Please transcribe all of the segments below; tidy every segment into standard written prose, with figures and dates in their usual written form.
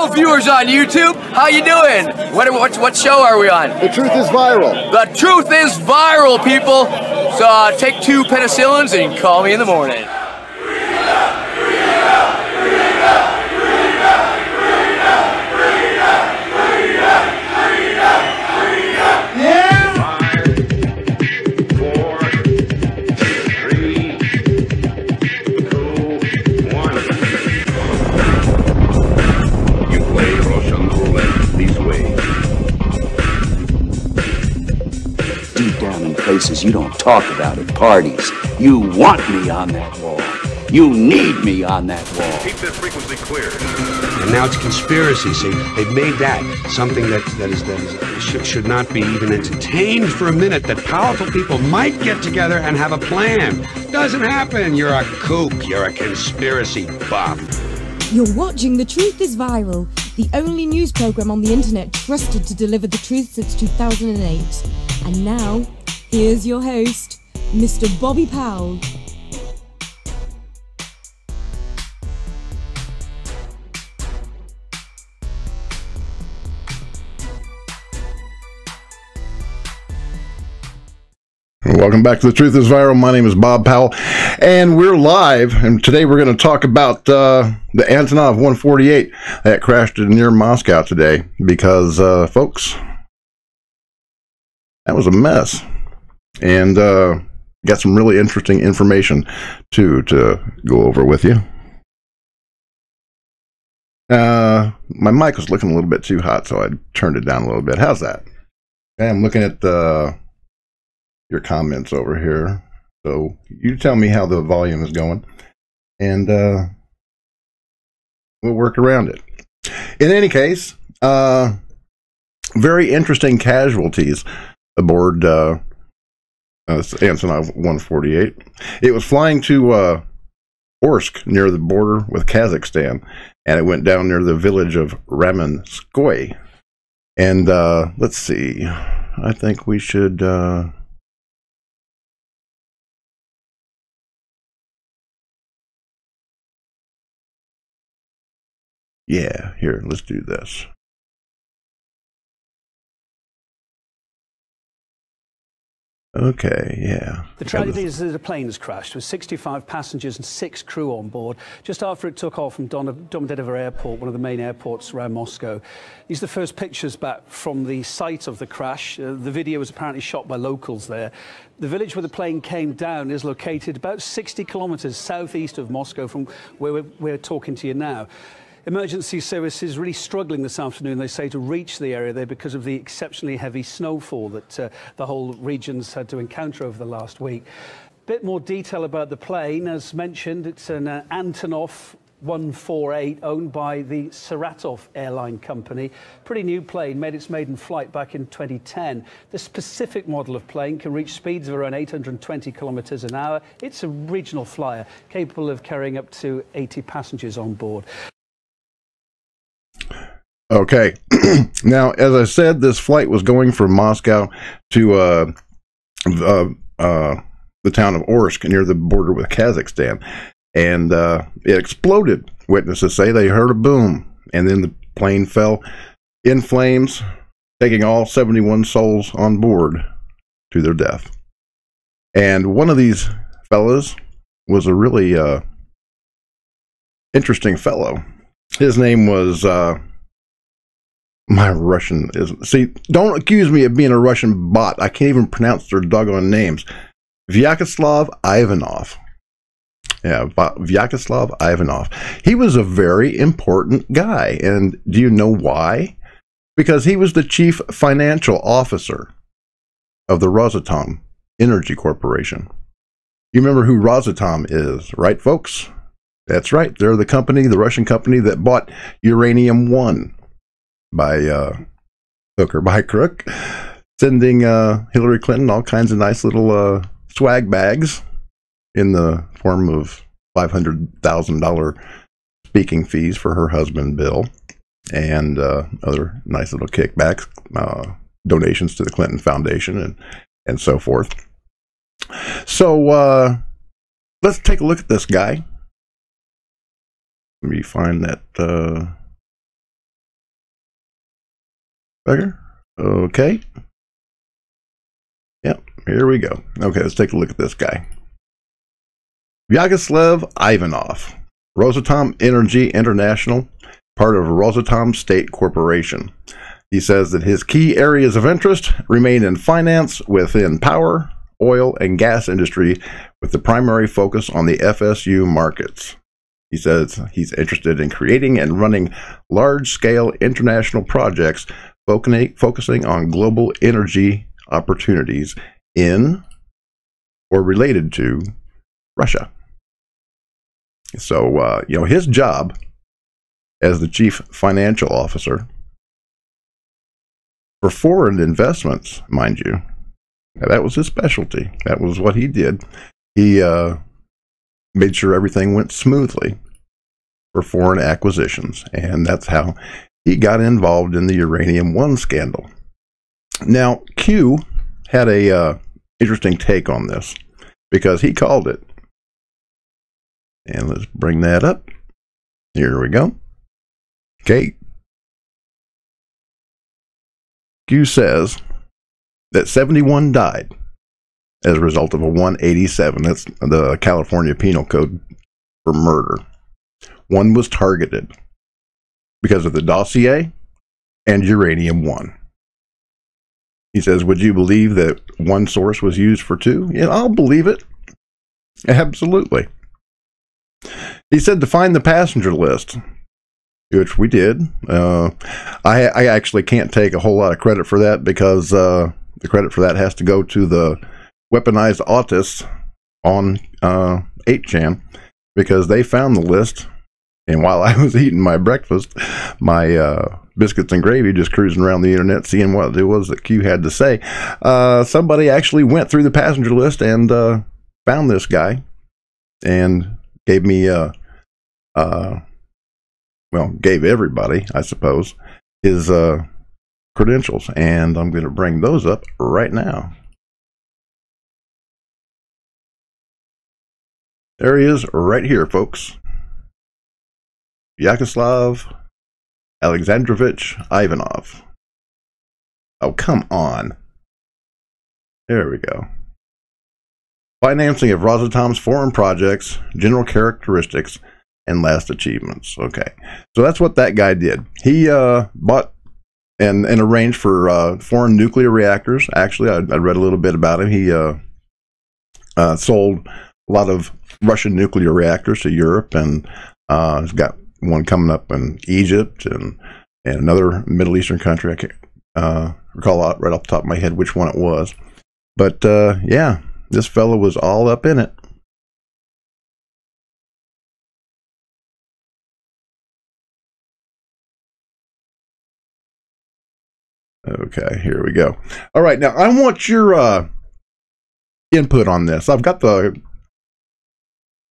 Hello, viewers on YouTube. How you doing? What show are we on? The truth is viral. The truth is viral, people. So take 2 penicillins and call me in the morning. Places you don't talk about at parties. You want me on that wall. You need me on that wall. Keep that frequency clear. And now it's conspiracy. See, they've made that something that should not be even entertained for a minute. That powerful people might get together and have a plan. Doesn't happen. You're a kook. You're a conspiracy buff. You're watching The Truth is Viral, the only news program on the internet trusted to deliver the truth since 2008. And now, here's your host, Mr. Bobby Powell. Welcome back to The Truth is Viral. My name is Bob Powell, and we're live, and today we're going to talk about the Antonov 148 that crashed near Moscow today, because, folks, that was a mess. And got some really interesting information to go over with you. My mic was looking a little bit too hot, so I turned it down a little bit. How's that? Okay, I'm looking at your comments over here. So you tell me how the volume is going, and we'll work around it. In any case, very interesting casualties aboard Antonov 148. It was flying to Orsk, near the border with Kazakhstan, and it went down near the village of Ramenskoye. And let's see, I think we should yeah, here, let's do this. Okay, yeah. The tragedy is that a plane has crashed with 65 passengers and 6 crew on board just after it took off from Domodedovo Airport, one of the main airports around Moscow. These are the first pictures back from the site of the crash. The video was apparently shot by locals there. The village where the plane came down is located about 60 kilometers southeast of Moscow from where we're talking to you now. Emergency services really struggling this afternoon, they say, to reach the area there because of the exceptionally heavy snowfall that the whole region's had to encounter over the last week. Bit more detail about the plane. As mentioned, it's an Antonov 148 owned by the Rosatom airline company. Pretty new plane, made its maiden flight back in 2010. The specific model of plane can reach speeds of around 820 kilometers an hour. It's a regional flyer capable of carrying up to 80 passengers on board. Okay, now, as I said, this flight was going from Moscow to the town of Orsk, near the border with Kazakhstan, and it exploded. Witnesses say they heard a boom, and then the plane fell in flames, taking all 71 souls on board to their death. And one of these fellas was a really interesting fellow. His name was... my Russian is... See, don't accuse me of being a Russian bot. I can't even pronounce their doggone names. Vyacheslav Ivanov. Yeah, Vyacheslav Ivanov. He was a very important guy. And do you know why? Because he was the chief financial officer of the Rosatom Energy Corporation. You remember who Rosatom is, right, folks? That's right. They're the company, the Russian company that bought Uranium One by hook or by crook, sending Hillary Clinton all kinds of nice little swag bags in the form of $500,000 speaking fees for her husband, Bill, and other nice little kickbacks, donations to the Clinton Foundation, and so forth. So let's take a look at this guy. Let me find that Bigger? Okay. Yep, here we go. Okay, let's take a look at this guy. Vyacheslav Ivanov, Rosatom Energy International, part of Rosatom State Corporation. He says that his key areas of interest remain in finance within power, oil, and gas industry, with the primary focus on the FSU markets. He says he's interested in creating and running large-scale international projects focusing on global energy opportunities in or related to Russia. So, his job as the chief financial officer for foreign investments, mind you, that was his specialty. That was what he did. He made sure everything went smoothly for foreign acquisitions, and that's how he got involved in the Uranium One scandal. Now, Q had a interesting take on this because he called it. And let's bring that up. Here we go. Okay. Q says that 71 died as a result of a 187. That's the California Penal Code for murder. One was targeted because of the Dossier and Uranium One. He says, would you believe that one source was used for two? Yeah, I'll believe it. Absolutely. He said to find the passenger list, which we did. I actually can't take a whole lot of credit for that because the credit for that has to go to the weaponized autists on 8chan because they found the list. And while I was eating my breakfast, my biscuits and gravy, just cruising around the internet, seeing what it was that Q had to say, somebody actually went through the passenger list and found this guy and gave me, gave everybody, I suppose, his credentials. And I'm going to bring those up right now. There he is right here, folks. Vyacheslav Alexandrovich Ivanov. Oh, come on. There we go. Financing of Rosatom's foreign projects, general characteristics, and last achievements. Okay. So that's what that guy did. He bought and arranged for foreign nuclear reactors. Actually, I read a little bit about him. He sold a lot of Russian nuclear reactors to Europe, and he's got one coming up in Egypt and another Middle Eastern country. I can't recall right off the top of my head which one it was. But yeah, this fellow was all up in it. Okay, here we go. All right, now I want your input on this. I've got the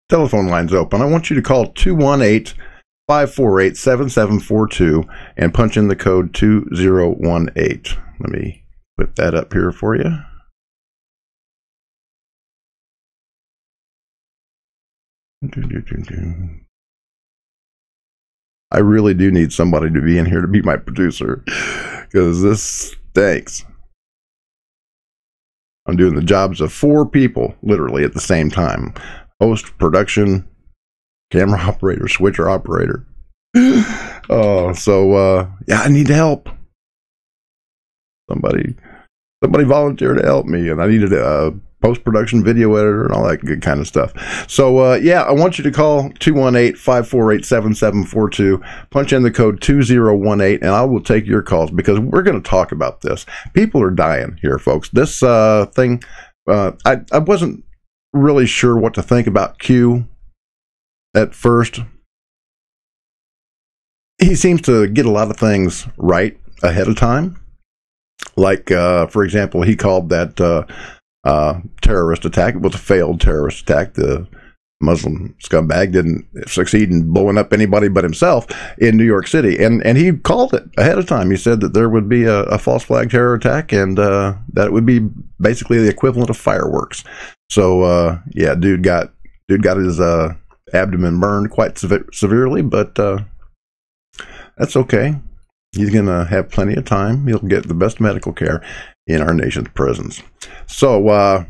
telephone lines open. I want you to call 218-548-7742 and punch in the code 2018. Let me put that up here for you. I really do need somebody to be in here to be my producer because this stinks. I'm doing the jobs of 4 people literally at the same time. Host, production, camera operator, switcher operator. Yeah, I need help. Somebody volunteered to help me, and I needed a post-production video editor and all that good kind of stuff. So yeah, I want you to call 218-548-7742, punch in the code 2018, and I will take your calls because we're going to talk about this. People are dying here, folks. This thing, I wasn't really sure what to think about Q at first. He seems to get a lot of things right ahead of time. Like, for example, he called that terrorist attack. It was a failed terrorist attack. The Muslim scumbag didn't succeed in blowing up anybody but himself in New York City. And he called it ahead of time. He said that there would be a false flag terror attack and that it would be basically the equivalent of fireworks. So, yeah, dude got his abdomen burned quite severely, but that's okay. he's going to have plenty of time. He'll get the best medical care in our nation's prisons. So,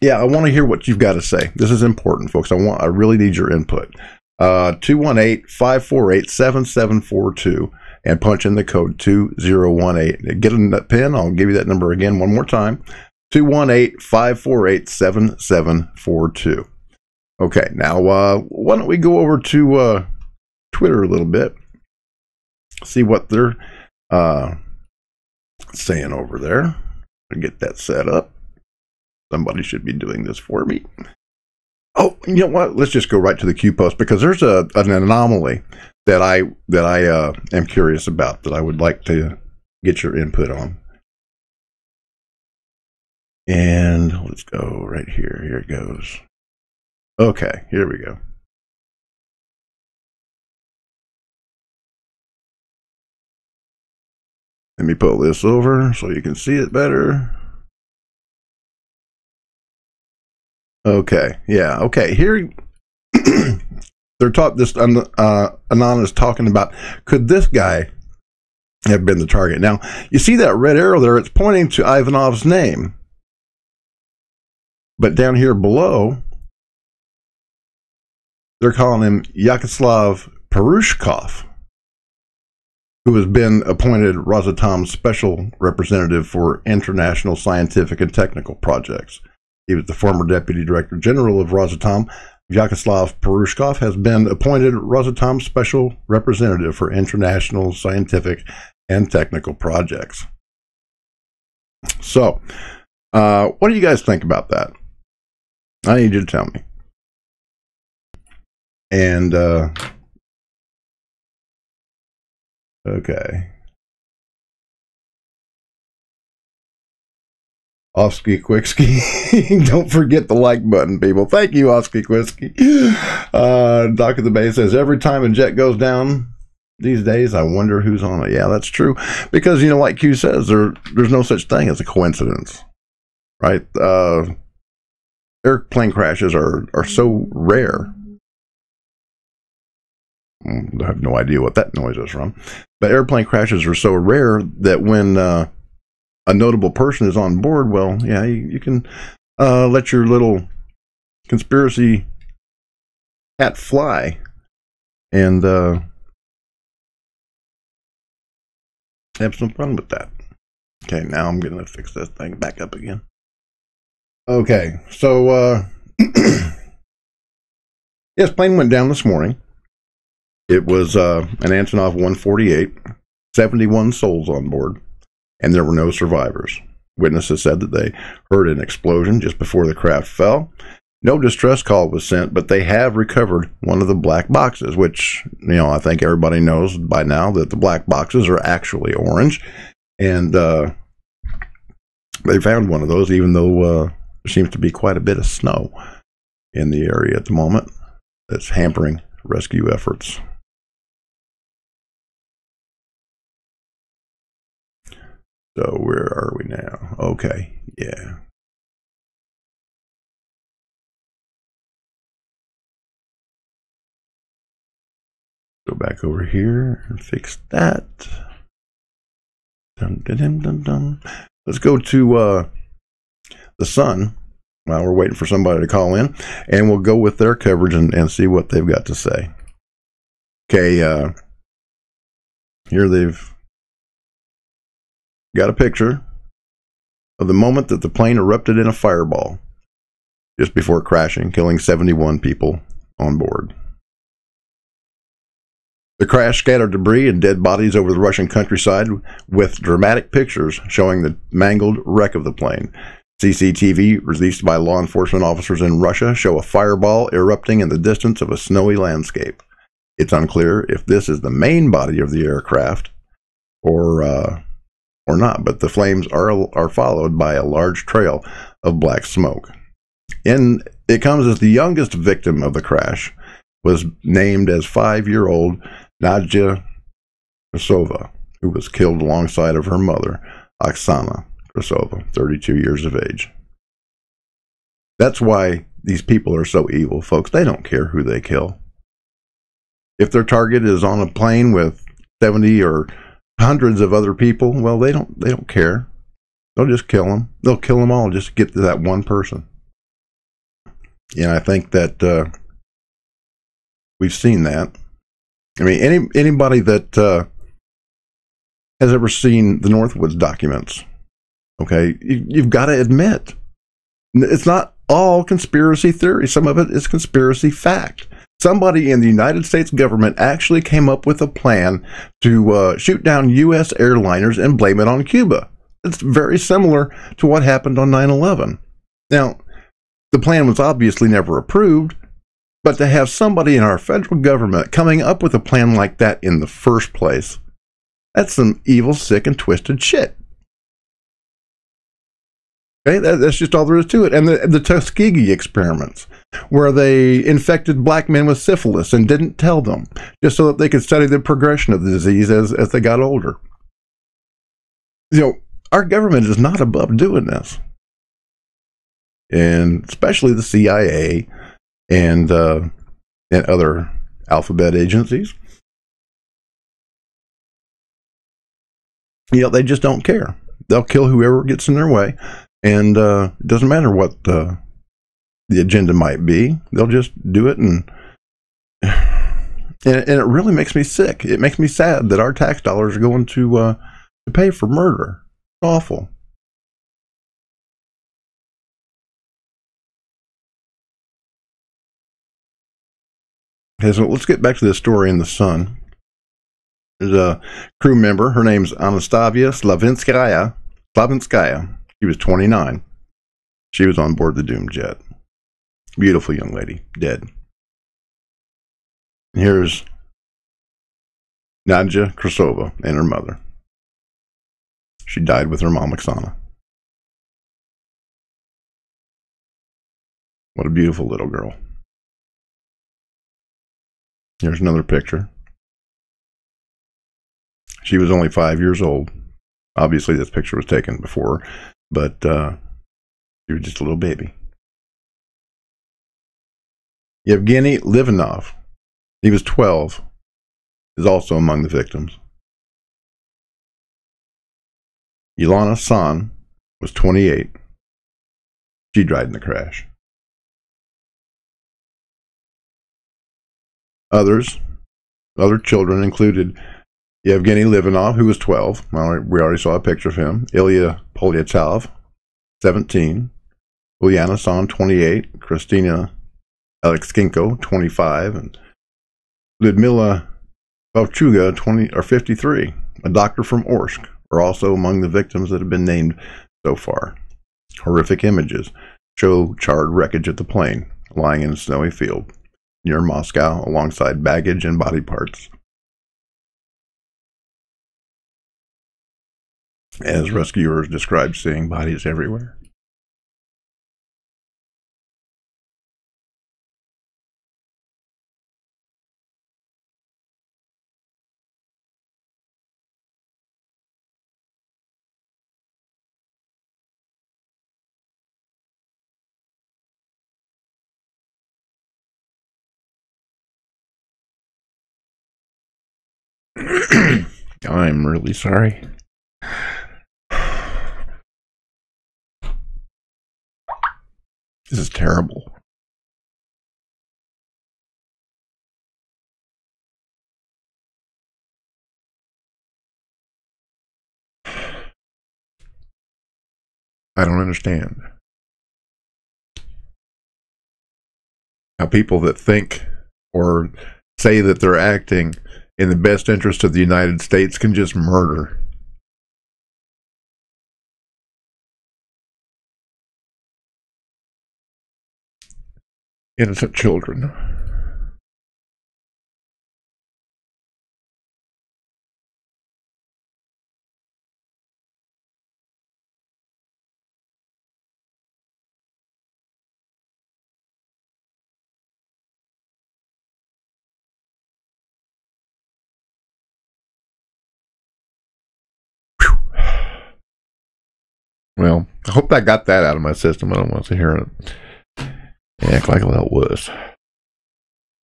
yeah, I want to hear what you've got to say. This is important, folks. I really need your input. 218-548-7742 and punch in the code 2018. Get a pen. I'll give you that number again one more time. 218-548-7742. Okay, now why don't we go over to Twitter a little bit, see what they're saying over there. Get that set up. Somebody should be doing this for me. Oh, you know what? Let's just go right to the Q post, because there's an anomaly that I am curious about, that I would like to get your input on. And let's go right here. Here it goes. Okay, here we go. Let me pull this over so you can see it better. Okay, yeah, okay. Here, they're Anon is talking about, could this guy have been the target? Now, you see that red arrow there? It's pointing to Ivanov's name. But down here below, they're calling him Vyacheslav Ivanov, who has been appointed Rosatom's special representative for international scientific and technical projects. He was the former Deputy Director General of Rosatom. Vyacheslav Ivanov has been appointed Rosatom's special representative for international scientific and technical projects. So, what do you guys think about that? I need you to tell me. And, okay. Offski Quickski. Don't forget the like button, people. Thank you, Offski Quickski. Doc of the Bay says, every time a jet goes down these days, I wonder who's on it. Yeah, that's true. Because, you know, like Q says, there's no such thing as a coincidence, right? Airplane crashes are so rare. I have no idea what that noise is from. But airplane crashes are so rare that when a notable person is on board, well, yeah, you can let your little conspiracy hat fly and have some fun with that. Okay, now I'm going to fix this thing back up again. Okay, so yes, plane went down this morning. It was an Antonov 148, 71 souls on board, and there were no survivors. Witnesses said that they heard an explosion just before the craft fell. No distress call was sent, but they have recovered one of the black boxes, which, you know, I think everybody knows by now that the black boxes are actually orange. And they found one of those, even though there seems to be quite a bit of snow in the area at the moment that's hampering rescue efforts. So where are we now? Okay, yeah. Go back over here and fix that. Dun, dun, dun, dun, dun. Let's go to the Sun while we're waiting for somebody to call in, and we'll go with their coverage and see what they've got to say. Okay, here they've got a picture of the moment that the plane erupted in a fireball just before crashing, killing 71 people on board. The crash scattered debris and dead bodies over the Russian countryside, with dramatic pictures showing the mangled wreck of the plane. CCTV released by law enforcement officers in Russia show a fireball erupting in the distance of a snowy landscape. It's unclear if this is the main body of the aircraft or not, but the flames are followed by a large trail of black smoke. And it comes as the youngest victim of the crash was named as 5-year-old Nadya Krasova, who was killed alongside of her mother, Oksana Krasova, 32 years of age. That's why these people are so evil, folks. They don't care who they kill. If their target is on a plane with 70 or hundreds of other people, well, they don't care. They'll just kill them. They'll kill them all just to get to that one person. And I think that we've seen that. I mean, anybody that has ever seen the Northwoods documents, okay, you've got to admit, it's not all conspiracy theory. Some of it is conspiracy fact. Somebody in the United States government actually came up with a plan to shoot down U.S. airliners and blame it on Cuba. It's very similar to what happened on 9/11. Now, the plan was obviously never approved, but to have somebody in our federal government coming up with a plan like that in the first place, that's some evil, sick, and twisted shit. Okay, that's just all there is to it. And the Tuskegee experiments, where they infected black men with syphilis and didn't tell them, just so that they could study the progression of the disease as they got older. You know, our government is not above doing this. And especially the CIA and other alphabet agencies. You know, they just don't care. They'll kill whoever gets in their way. And it doesn't matter what the agenda might be. They'll just do it. And it really makes me sick. It makes me sad that our tax dollars are going to pay for murder. It's awful. Okay, so let's get back to this story in the Sun. There's a crew member. Her name's Anastasia Slavinskaya. She was 29. She was on board the doomed jet. Beautiful young lady, dead. And here's Nadja Krasova and her mother. She died with her mom, Oksana. What a beautiful little girl. Here's another picture. She was only 5 years old. Obviously, this picture was taken before, but she was just a little baby. Yevgeny Livanov, he was 12, is also among the victims. Ilana San was 28. She died in the crash. Other children included Yevgeny Livanov, who was 12. Well, we already saw a picture of him. Ilya Polyatov, 17. Ulyana San, 28. Kristina Alexkinko, 25. And Lyudmila Valchuga, 53. A doctor from Orsk, are also among the victims that have been named so far. Horrific images show charred wreckage of the plane lying in a snowy field near Moscow alongside baggage and body parts. As rescuers described seeing bodies everywhere. I'm really sorry. This is terrible. I don't understand how people that think or say that they're acting in the best interest of the United States can just murder. Innocent children. Well, I hope I got that out of my system. I don't want to hear it act like a little wuss.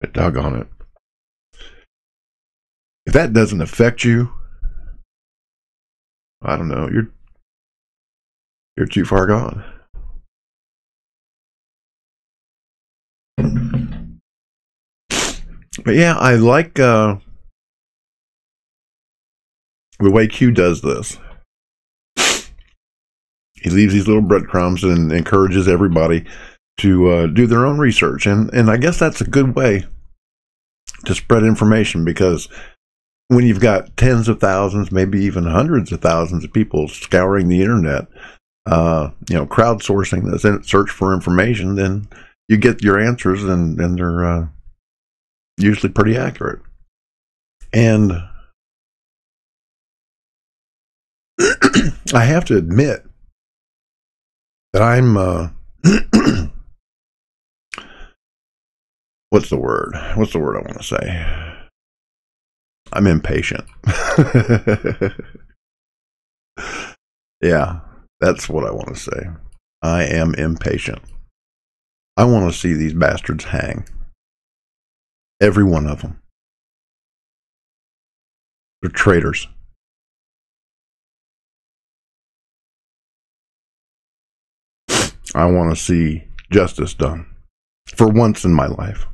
But doggone it. If that doesn't affect you, I don't know. You're too far gone. But yeah, I like the way Q does this. He leaves these little breadcrumbs and encourages everybody to do their own research. And I guess that's a good way to spread information, because when you've got tens of thousands, maybe even hundreds of thousands of people scouring the internet, crowdsourcing this search for information, then you get your answers, and they're usually pretty accurate. And I have to admit that I'm what's the word I want to say? I'm impatient. Yeah, that's what I want to say. I am impatient. I want to see these bastards hang. Every one of them. They're traitors. I want to see justice done. For once in my life.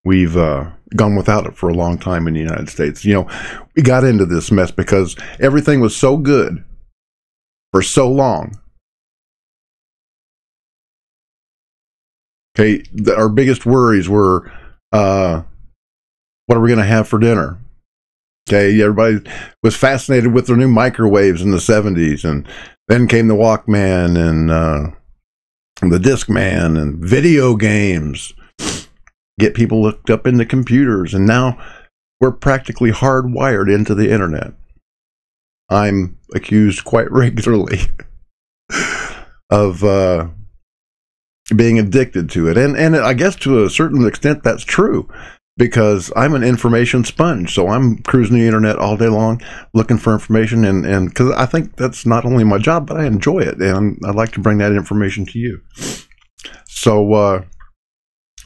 We've gone without it for a long time in the United States. You know, we got into this mess because everything was so good for so long. Okay, our biggest worries were, what are we going to have for dinner? Okay, everybody was fascinated with their new microwaves in the 70s, and then came the Walkman and the Discman and video games. Get people looked up into computers, and now we're practically hardwired into the internet. I'm accused quite regularly of being addicted to it, and I guess to a certain extent that's true, because I'm an information sponge. So I'm cruising the internet all day long looking for information, and because I think that's not only my job, but I enjoy it, and I'd like to bring that information to you. So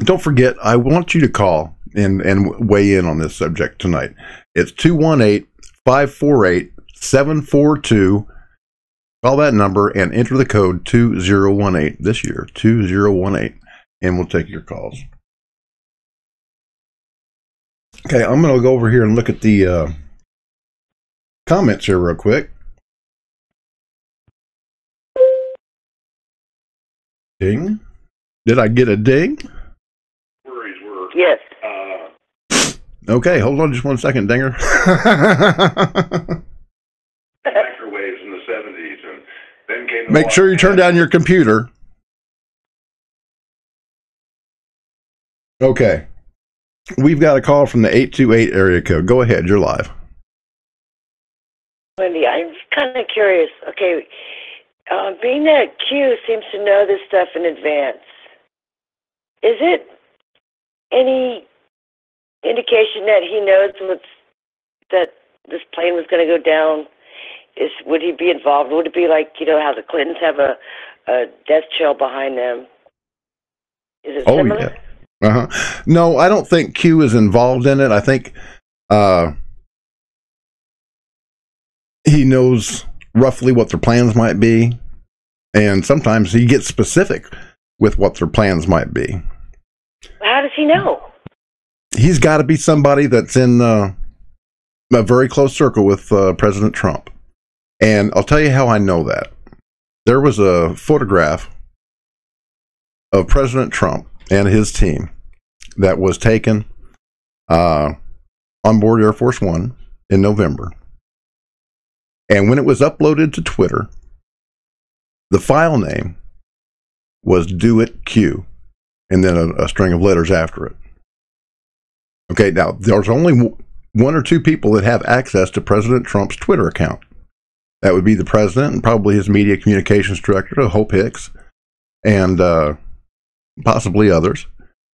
don't forget, I want you to call and weigh in on this subject tonight. It's 218-548-742. Call that number and enter the code 2018 this year, 2018, and we'll take your calls. Okay, I'm going to go over here and look at the comments here real quick. Ding. Did I get a ding? Yes. Okay, hold on just one second, Dinger. Microwaves in the 70s, and then came the Make sure you turn down your computer. Okay. We've got a call from the 828 area code. Go ahead, you're live. Wendy, I'm kind of curious. Okay, being that Q seems to know this stuff in advance, is it any indication that he knows that this plane was going to go down? Would he be involved? Would it be like, how the Clintons have a death trail behind them? Is it similar? Yeah. No, I don't think Q is involved in it. I think he knows roughly what their plans might be, and sometimes he gets specific with what their plans might be. How does he know? He's got to be somebody that's in a very close circle with President Trump. And I'll tell you how I know that. There was a photograph of President Trump and his team that was taken on board Air Force One in November. And when it was uploaded to Twitter, the file name was Do It Q, and then a string of letters after it. Okay, now there's only one or two people that have access to President Trump's Twitter account. That would be the president and probably his media communications director, Hope Hicks, and possibly others.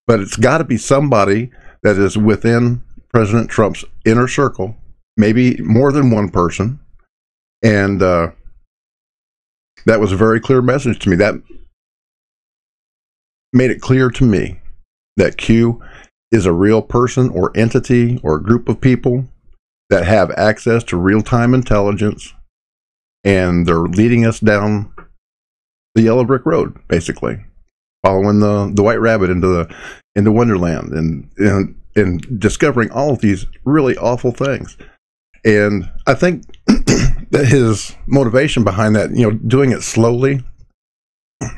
But it's got to be somebody that is within President Trump's inner circle, maybe more than one person. And that was a very clear message to me. That made it clear to me that Q is a real person or entity or group of people that have access to real-time intelligence, and they're leading us down the yellow brick road, basically, following the white rabbit into Wonderland, and discovering all of these really awful things. And I think that his motivation behind that, doing it slowly,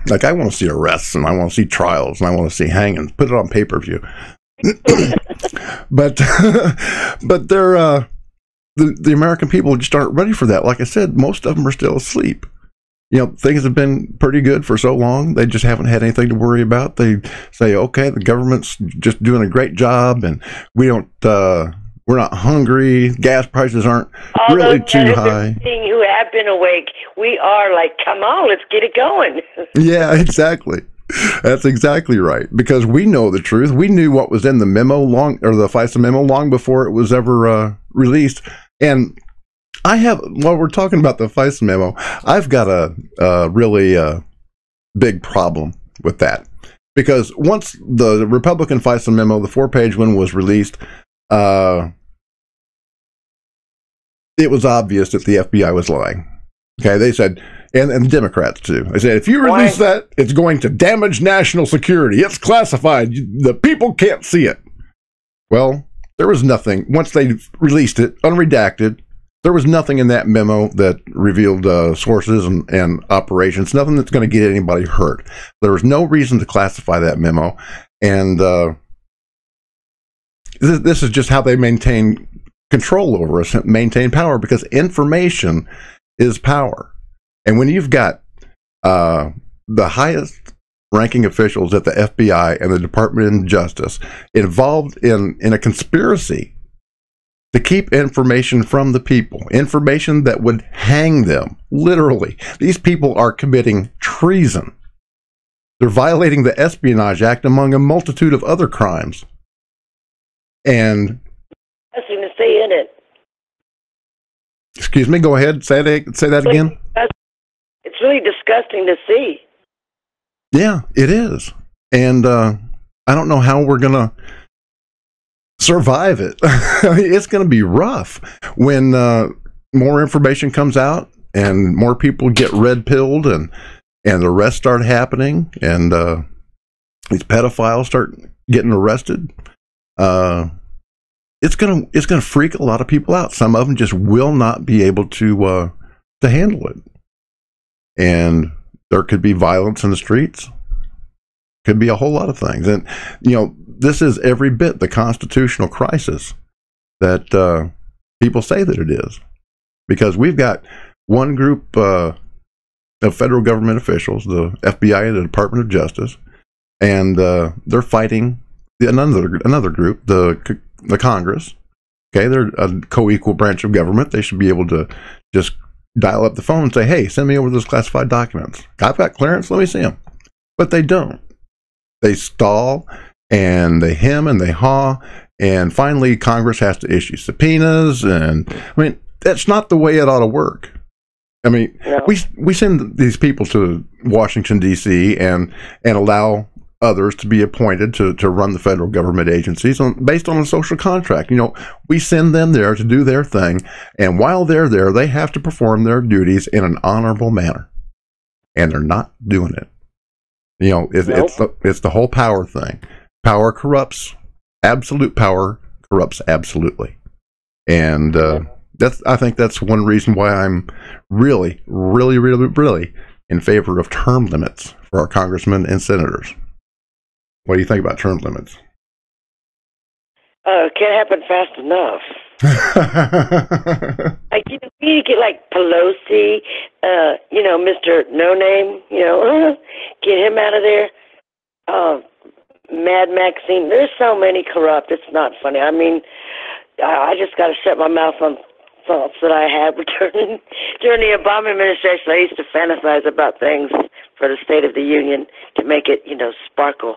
like, I want to see arrests, and I want to see trials, and I want to see hangings. Put it on pay-per-view. but they're the American people just aren't ready for that. Like I said, most of them are still asleep. Things have been pretty good for so long. They just haven't had anything to worry about. They say, okay, the government's just doing a great job, and we're not hungry. Gas prices aren't really too high. Who have been awake, we are like, come on, let's get it going. Yeah, exactly. That's exactly right. Because we know the truth. We knew what was in the memo the FISA memo long before it was ever released. And while we're talking about the FISA memo, I've got a really big problem with that. Because once the Republican FISA memo, the 4-page one, was released, it was obvious that the FBI was lying. Okay, they said, and the Democrats too. They said, if you release that, it's going to damage national security. It's classified. The people can't see it. Well, there was nothing. Once they released it, unredacted, there was nothing in that memo that revealed sources and operations, nothing that's going to get anybody hurt. There was no reason to classify that memo. And this is just how they maintain control over us, maintain power, because information is power. And when you've got the highest ranking officials at the FBI and the Department of Justice involved in a conspiracy to keep information from the people, information that would hang them, literally. These people are committing treason. They're violating the Espionage Act among a multitude of other crimes. And nothing to say in it. Excuse me, go ahead. Say that again. It's really disgusting to see. Yeah, it is. And I don't know how we're going to survive it. It's going to be rough when more information comes out and more people get red-pilled and arrests start happening and these pedophiles start getting arrested. It's gonna freak a lot of people out. Some of them just will not be able to handle it, and there could be violence in the streets. Could be a whole lot of things, and this is every bit the constitutional crisis that people say that it is, because we've got one group of federal government officials, the FBI and the Department of Justice, and they're fighting another group, the Congress. Okay, they're a co-equal branch of government. They should be able to just dial up the phone and say, hey, send me over those classified documents. I've got clearance, let me see them. But they don't. They stall, and they hem and they haw, and finally Congress has to issue subpoenas, and I mean, that's not the way it ought to work. I mean, no. we send these people to Washington, D.C., and allow others to be appointed to run the federal government agencies based on a social contract. We send them there to do their thing, and while they're there, they have to perform their duties in an honorable manner, and they're not doing it. It's the whole power thing. Power corrupts. Absolute power corrupts absolutely, and I think that's one reason why I'm really, really, really, really in favor of term limits for our congressmen and senators. What do you think about term limits? It can't happen fast enough. We need to get like Pelosi, Mr. No Name, get him out of there. Mad Maxine, there's so many corrupt, it's not funny. I mean, I just got to shut my mouth on thoughts that I had during the Obama administration. I used to fantasize about things for the State of the Union to make it, sparkle.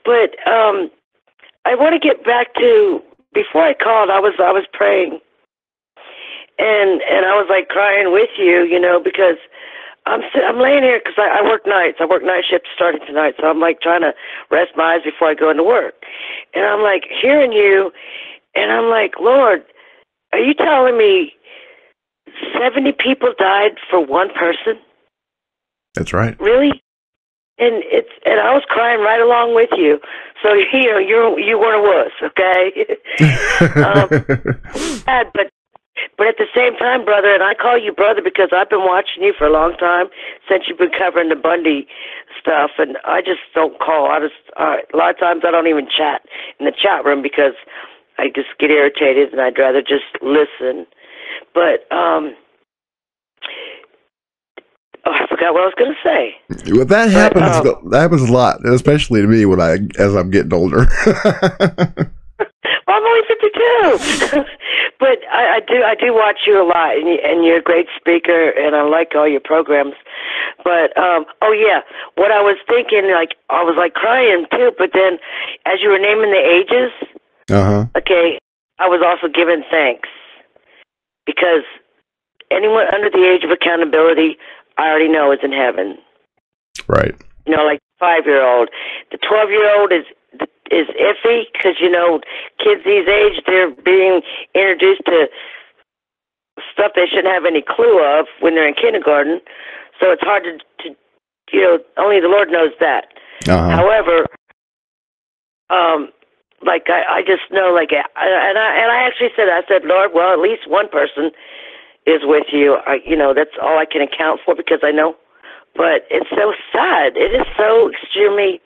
But I want to get back to, before I called, I was praying, and I was like crying with you, because I'm laying here because I work nights. I work night shift starting tonight, so I'm like trying to rest my eyes before I go into work. And I'm like hearing you, and I'm like, Lord, are you telling me 70 people died for one person? That's right. Really? And I was crying right along with you. So you weren't a wuss, okay? Sad, but at the same time, brother, and I call you brother because I've been watching you for a long time since you've been covering the Bundy stuff, and I just don't call. A lot of times I don't even chat in the chat room because I just get irritated, and I'd rather just listen. But I forgot what I was going to say. Well, that happens. That happens a lot, especially to me as I'm getting older. Well, I'm only 52, but I do watch you a lot, and you're a great speaker, and I like all your programs. But oh yeah, what I was thinking, like I was like crying too. But then, as you were naming the ages, okay, I was also giving thanks because anyone under the age of accountability, I already know is in heaven. Right. You know, like 5-year-old. The 12-year-old is iffy because, you know, kids these age, they're being introduced to stuff they shouldn't have any clue of when they're in kindergarten. So it's hard to you know, only the Lord knows that. However, like I just know, like, and I actually said, Lord, well, at least one person is with you. You know, that's all I can account for because I know. But it's so sad. It is so extremely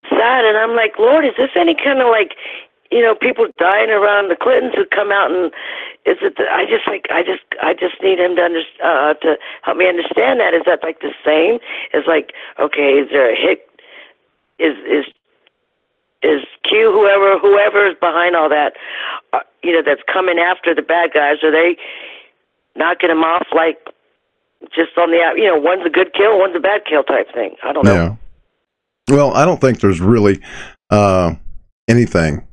sad. And I'm like, Lord, is this any kind of like, you know, people dying around the Clintons who come out and is it? I just need him to help me understand that. Is that like the same? It's like, okay, is there a hit? Is Q whoever is behind all that? You know, that's coming after the bad guys. Are they knocking them off like just on the, you know, one's a good kill, one's a bad kill type thing? I don't know. Yeah. Well, I don't think there's really anything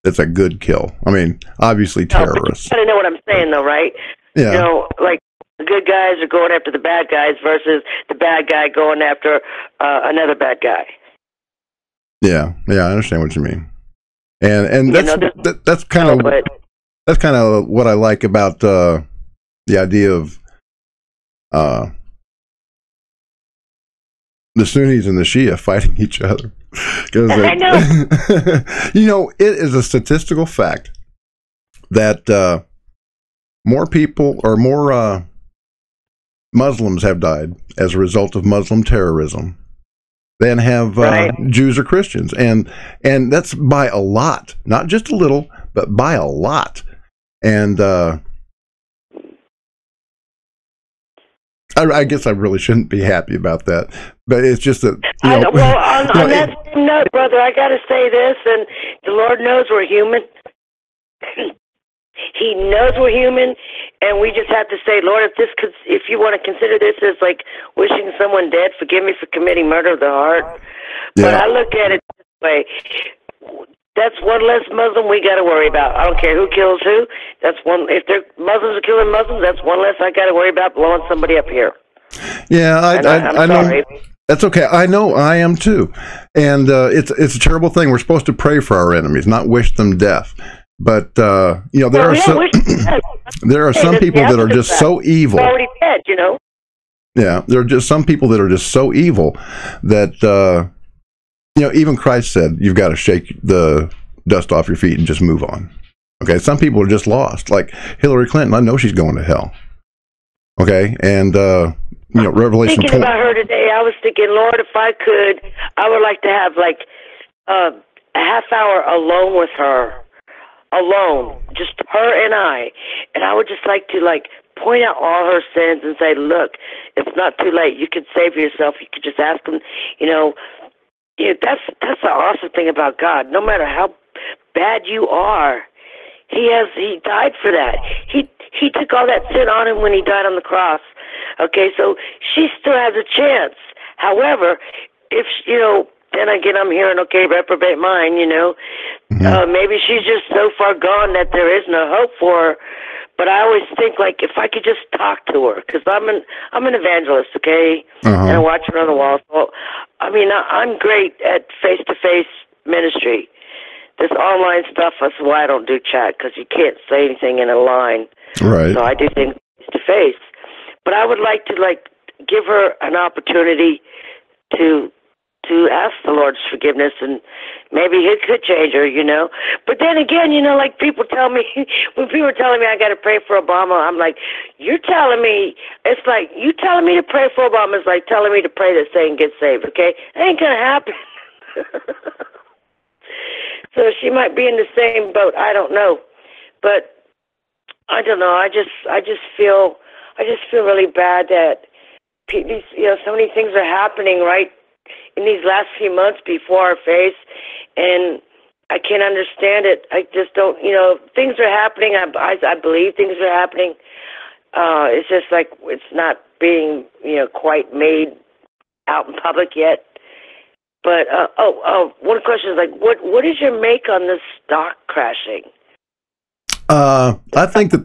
that's a good kill. I mean, obviously terrorists. I don't know what I'm saying, though, right? Yeah. You know, like the good guys are going after the bad guys versus the bad guy going after another bad guy. Yeah, I understand what you mean, and that's kind of what I like about the idea of the Sunnis and the Shia fighting each other. Because I know. You know, it is a statistical fact that more people or more Muslims have died as a result of Muslim terrorism than have Jews or Christians, and that's by a lot, not just a little, but by a lot. And I guess I really shouldn't be happy about that, but it's just that. On that same note, brother, I got to say this, and the Lord knows we're human. He knows we're human, and we just have to say, Lord, if you want to consider this as like wishing someone dead, forgive me for committing murder of the heart. Yeah. But I look at it this way. That's one less Muslim we got to worry about. I don't care who kills who. That's one. If they're Muslims are killing Muslims, that's one less I got to worry about blowing somebody up here. Yeah, I know. That's okay. I know. I am too. And it's a terrible thing. We're supposed to pray for our enemies, not wish them death. But you know, there are some people that are just so evil. Already dead, you know. Yeah, there are just some people that are just so evil that you know, even Christ said you've got to shake the dust off your feet and just move on. Okay, some people are just lost. Like Hillary Clinton, I know she's going to hell. Okay, and you know, Revelation. Thinking about her today, I was thinking, Lord, if I could, I would like to have like a half hour alone with her. Alone, just her and I would just like to like point out all her sins and say, look, it's not too late. You could save yourself. You could just ask him. You know, that's the awesome thing about God. No matter how bad you are, he died for that. He took all that sin on him when he died on the cross. Okay, so she still has a chance. However, if you know. Then again, I'm hearing, okay, reprobate mind, you know. Maybe she's just so far gone that there is no hope for her. But I always think, like, if I could just talk to her, because I'm an evangelist, okay, and I watch her on the wall. So, I mean, I'm great at face-to-face ministry. This online stuff, that's why I don't do chat, because you can't say anything in a line. Right. So I do things face-to-face. But I would like to, like, give her an opportunity to ask the Lord's forgiveness, and maybe He could change her, you know. But then again, you know, like people tell me, when people are telling me I got to pray for Obama, I'm like, you're telling me, it's like, you telling me to pray for Obama is like telling me to pray that Satan gets saved, okay? It ain't going to happen. So she might be in the same boat. I don't know. But I don't know. I just feel really bad that these, you know, so many things are happening right in these last few months before our face, and I can't understand it. I just don't, you know, things are happening. I believe things are happening. It's just like it's not being, you know, quite made out in public yet. But one question is like, what is your make on this stock crashing? I think that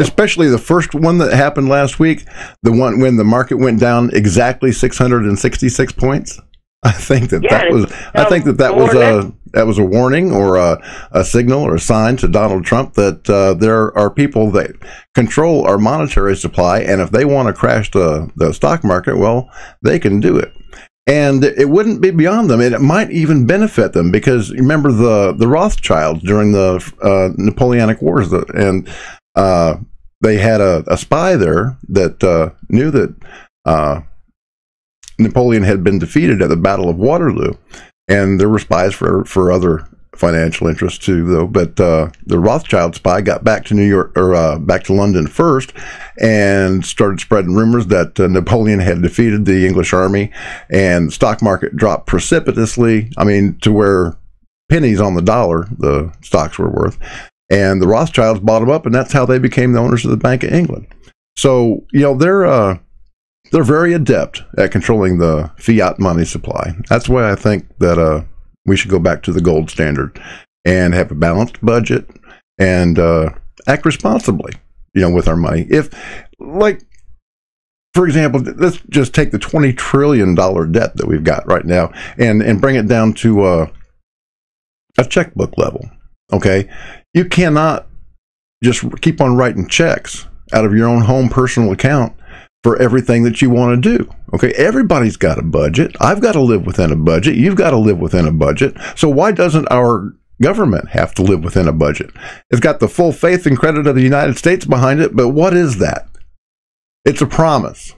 especially the first one that happened last week, the one when the market went down exactly 666 points. I think that was a warning or a signal or a sign to Donald Trump that there are people that control our monetary supply, and if they want to crash the stock market, well, they can do it. And it wouldn't be beyond them, and it might even benefit them, because remember the Rothschilds during the Napoleonic Wars, and they had a spy there that knew that Napoleon had been defeated at the Battle of Waterloo, and there were spies for other financial interests too, though. But the Rothschild spy got back to New York, or back to London first, and started spreading rumors that Napoleon had defeated the English army, and the stock market dropped precipitously. I mean, to where pennies on the dollar the stocks were worth, and the Rothschilds bought them up, and that's how they became the owners of the Bank of England. So, you know, they're very adept at controlling the fiat money supply. That's why I think that we should go back to the gold standard and have a balanced budget and act responsibly, you know, with our money. If, like, for example, let's just take the $20 trillion debt that we've got right now and bring it down to a checkbook level, okay? You cannot just keep on writing checks out of your own home personal account for everything that you want to do. Okay, everybody's got a budget. I've got to live within a budget. You've got to live within a budget. So why doesn't our government have to live within a budget? It's got the full faith and credit of the United States behind it, but what is that? It's a promise.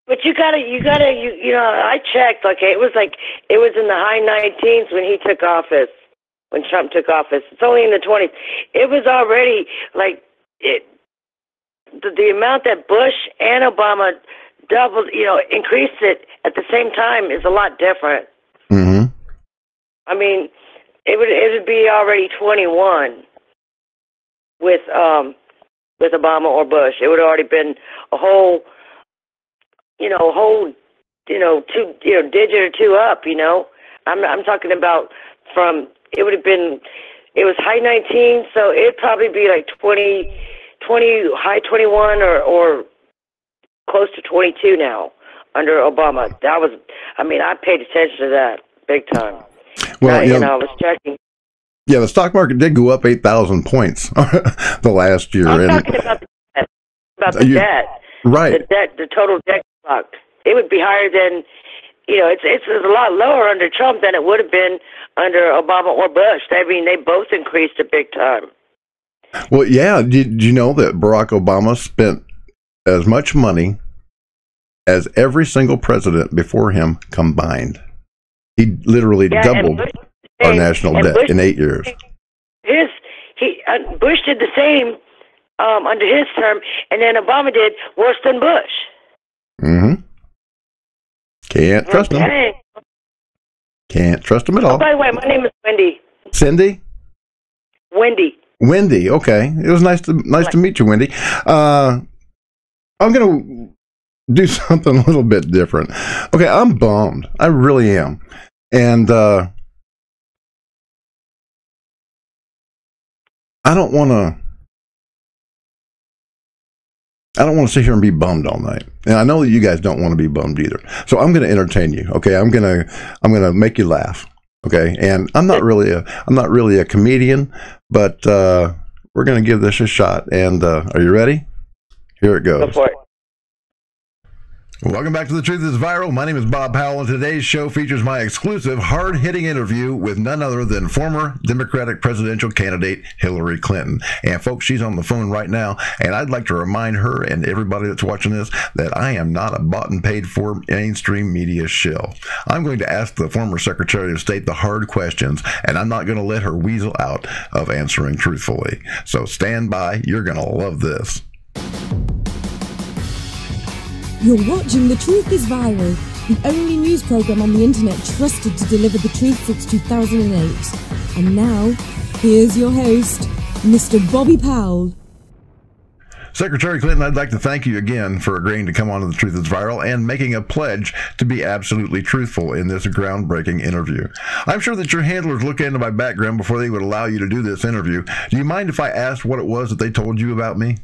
But you know, I checked, okay, it was in the high 19s when he took office, when Trump took office. It's only in the 20s. It was already like the amount that Bush and Obama doubled, you know, increased it at the same time is a lot different. Mm-hmm. I mean, it would be already 21 with Obama or Bush. It would have already been a whole digit or two up. You know, I'm talking about from it was high 19, so it'd probably be like 20, high 21 or close to 22 now under Obama. That was, I mean, I paid attention to that big time. Well, I was checking. Yeah, the stock market did go up 8,000 points the last year. I'm talking about the debt. Right. The total debt stock. It would be higher than, you know, it's a lot lower under Trump than it would have been under Obama or Bush. I mean, they both increased it big time. Well, yeah. Did you know that Barack Obama spent as much money as every single president before him combined? He literally doubled our national debt in 8 years. Bush did the same under his term, and then Obama did worse than Bush. Mm-hmm. Can't trust him. Can't trust him at all. Oh, by the way, my name is Wendy. Cindy? Wendy, okay. It was nice to meet you, Wendy. I'm going to do something a little bit different. Okay, I'm bummed. I really am. And I don't want to I don't want to sit here and be bummed all night. And I know that you guys don't want to be bummed either. So I'm going to entertain you. Okay. I'm going to make you laugh. Okay. And I'm not really a comedian, but, we're going to give this a shot. And, are you ready? Here it goes. Go for it. Welcome back to The Truth is Viral. My name is Bob Powell, and today's show features my exclusive hard-hitting interview with none other than former Democratic presidential candidate Hillary Clinton. And folks, she's on the phone right now, and I'd like to remind her and everybody that's watching this that I am not a bought and paid for mainstream media shill. I'm going to ask the former Secretary of State the hard questions, and I'm not going to let her weasel out of answering truthfully. So stand by. You're going to love this. You're watching The Truth is Viral, the only news program on the internet trusted to deliver the truth since 2008. And now, here's your host, Mr. Bobby Powell. Secretary Clinton, I'd like to thank you again for agreeing to come on to The Truth is Viral and making a pledge to be absolutely truthful in this groundbreaking interview. I'm sure that your handlers looked into my background before they would allow you to do this interview. Do you mind if I asked what it was that they told you about me?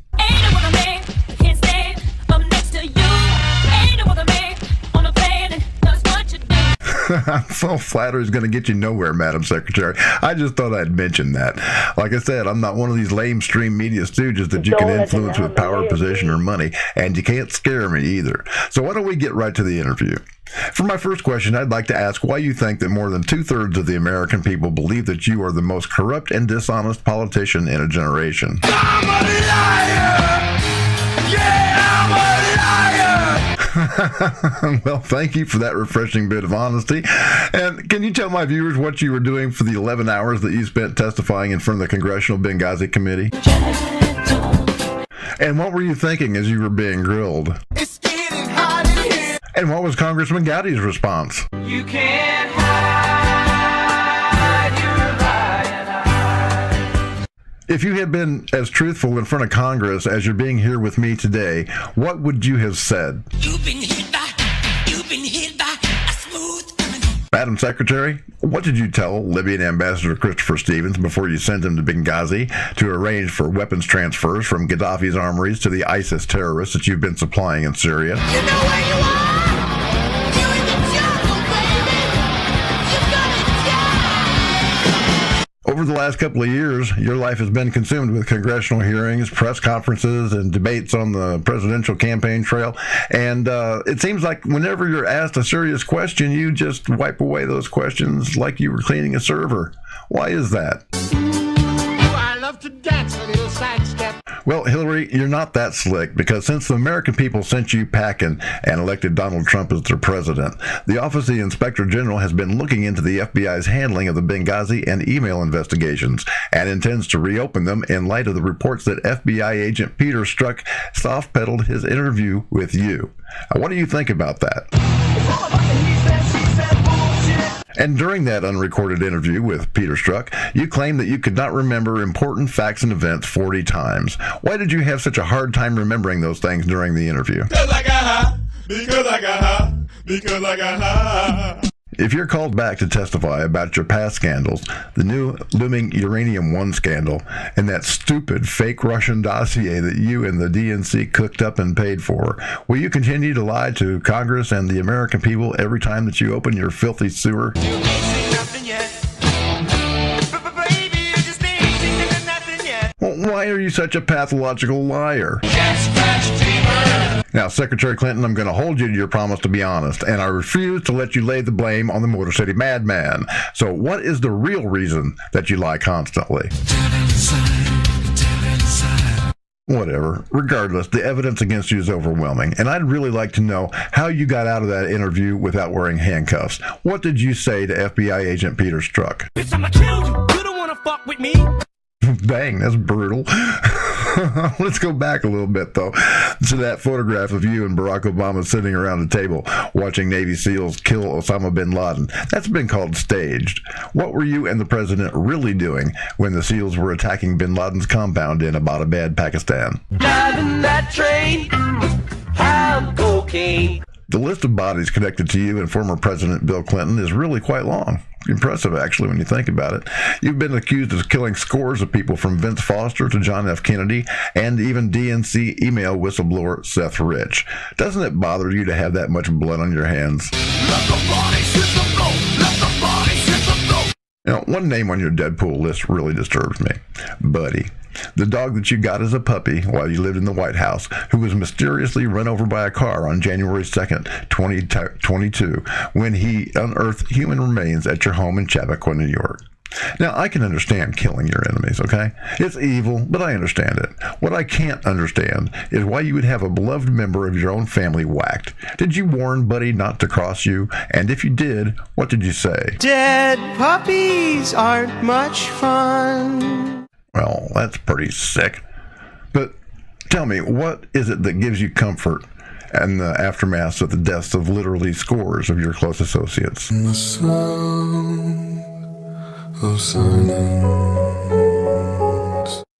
I'm so flattered it's going to get you nowhere, Madam Secretary. I just thought I'd mention that. Like I said, I'm not one of these lamestream media stooges that you can influence with power, position, or money, and you can't scare me either. So why don't we get right to the interview? For my first question, I'd like to ask why you think that more than 2/3 of the American people believe that you are the most corrupt and dishonest politician in a generation. I'm a liar! Yeah, I'm a liar! Well, thank you for that refreshing bit of honesty. And can you tell my viewers what you were doing for the 11 hours that you spent testifying in front of the Congressional Benghazi Committee? And what were you thinking as you were being grilled? It's getting hot in here. And what was Congressman Gowdy's response? You can't hide your lying eyes. If you had been as truthful in front of Congress as you're being here with me today, what would you have said? You've been hit by a smooth criminal. Madam Secretary, what did you tell Libyan Ambassador Christopher Stevens before you sent him to Benghazi to arrange for weapons transfers from Gaddafi's armories to the ISIS terrorists that you've been supplying in Syria? You know where you are! You're in the jungle, baby! You're gonna die! Over the last couple of years, your life has been consumed with congressional hearings, press conferences, and debates on the presidential campaign trail. And it seems like whenever you're asked a serious question, you just wipe away those questions like you were cleaning a server. Why is that? I love to dance a little sidestep. Well, Hillary, you're not that slick, because since the American people sent you packing and elected Donald Trump as their president, the Office of the Inspector General has been looking into the FBI's handling of the Benghazi and email investigations and intends to reopen them in light of the reports that FBI agent Peter Strzok soft-pedaled his interview with you. What do you think about that? And during that unrecorded interview with Peter Strzok, you claimed that you could not remember important facts and events 40 times. Why did you have such a hard time remembering those things during the interview? Because I got high. If you're called back to testify about your past scandals, the new looming Uranium One scandal, and that stupid fake Russian dossier that you and the DNC cooked up and paid for, will you continue to lie to Congress and the American people every time that you open your filthy sewer? You ain't seen nothing yet. Baby, you just ain't seen nothing yet. Well, why are you such a pathological liar? Now, Secretary Clinton, I'm going to hold you to your promise to be honest, and I refuse to let you lay the blame on the Motor City Madman. So what is the real reason that you lie constantly? Whatever. Regardless, the evidence against you is overwhelming, and I'd really like to know how you got out of that interview without wearing handcuffs. What did you say to FBI agent Peter Strzok? Bitch, I'ma kill you. You don't want to fuck with me. Dang, that's brutal. Let's go back a little bit, though, to that photograph of you and Barack Obama sitting around a table watching Navy SEALs kill Osama bin Laden. That's been called staged. What were you and the president really doing when the SEALs were attacking bin Laden's compound in Abbottabad, Pakistan? Driving that train, I'm cocaine. The list of bodies connected to you and former President Bill Clinton is really quite long. impressive, actually, when you think about it. You've been accused of killing scores of people, from Vince Foster to John F. Kennedy, and even DNC email whistleblower Seth Rich. Doesn't it bother you to have that much blood on your hands? Now, one name on your Deadpool list really disturbs me. Buddy. The dog that you got as a puppy while you lived in the White House, who was mysteriously run over by a car on January 2nd, 2022, when he unearthed human remains at your home in Chappaqua, New York. Now, I can understand killing your enemies, okay? It's evil, but I understand it. What I can't understand is why you would have a beloved member of your own family whacked. Did you warn Buddy not to cross you? And if you did, what did you say? Dead puppies aren't much fun. Well, that's pretty sick. But tell me, what is it that gives you comfort in the aftermath of the deaths of literally scores of your close associates? The sound of silence.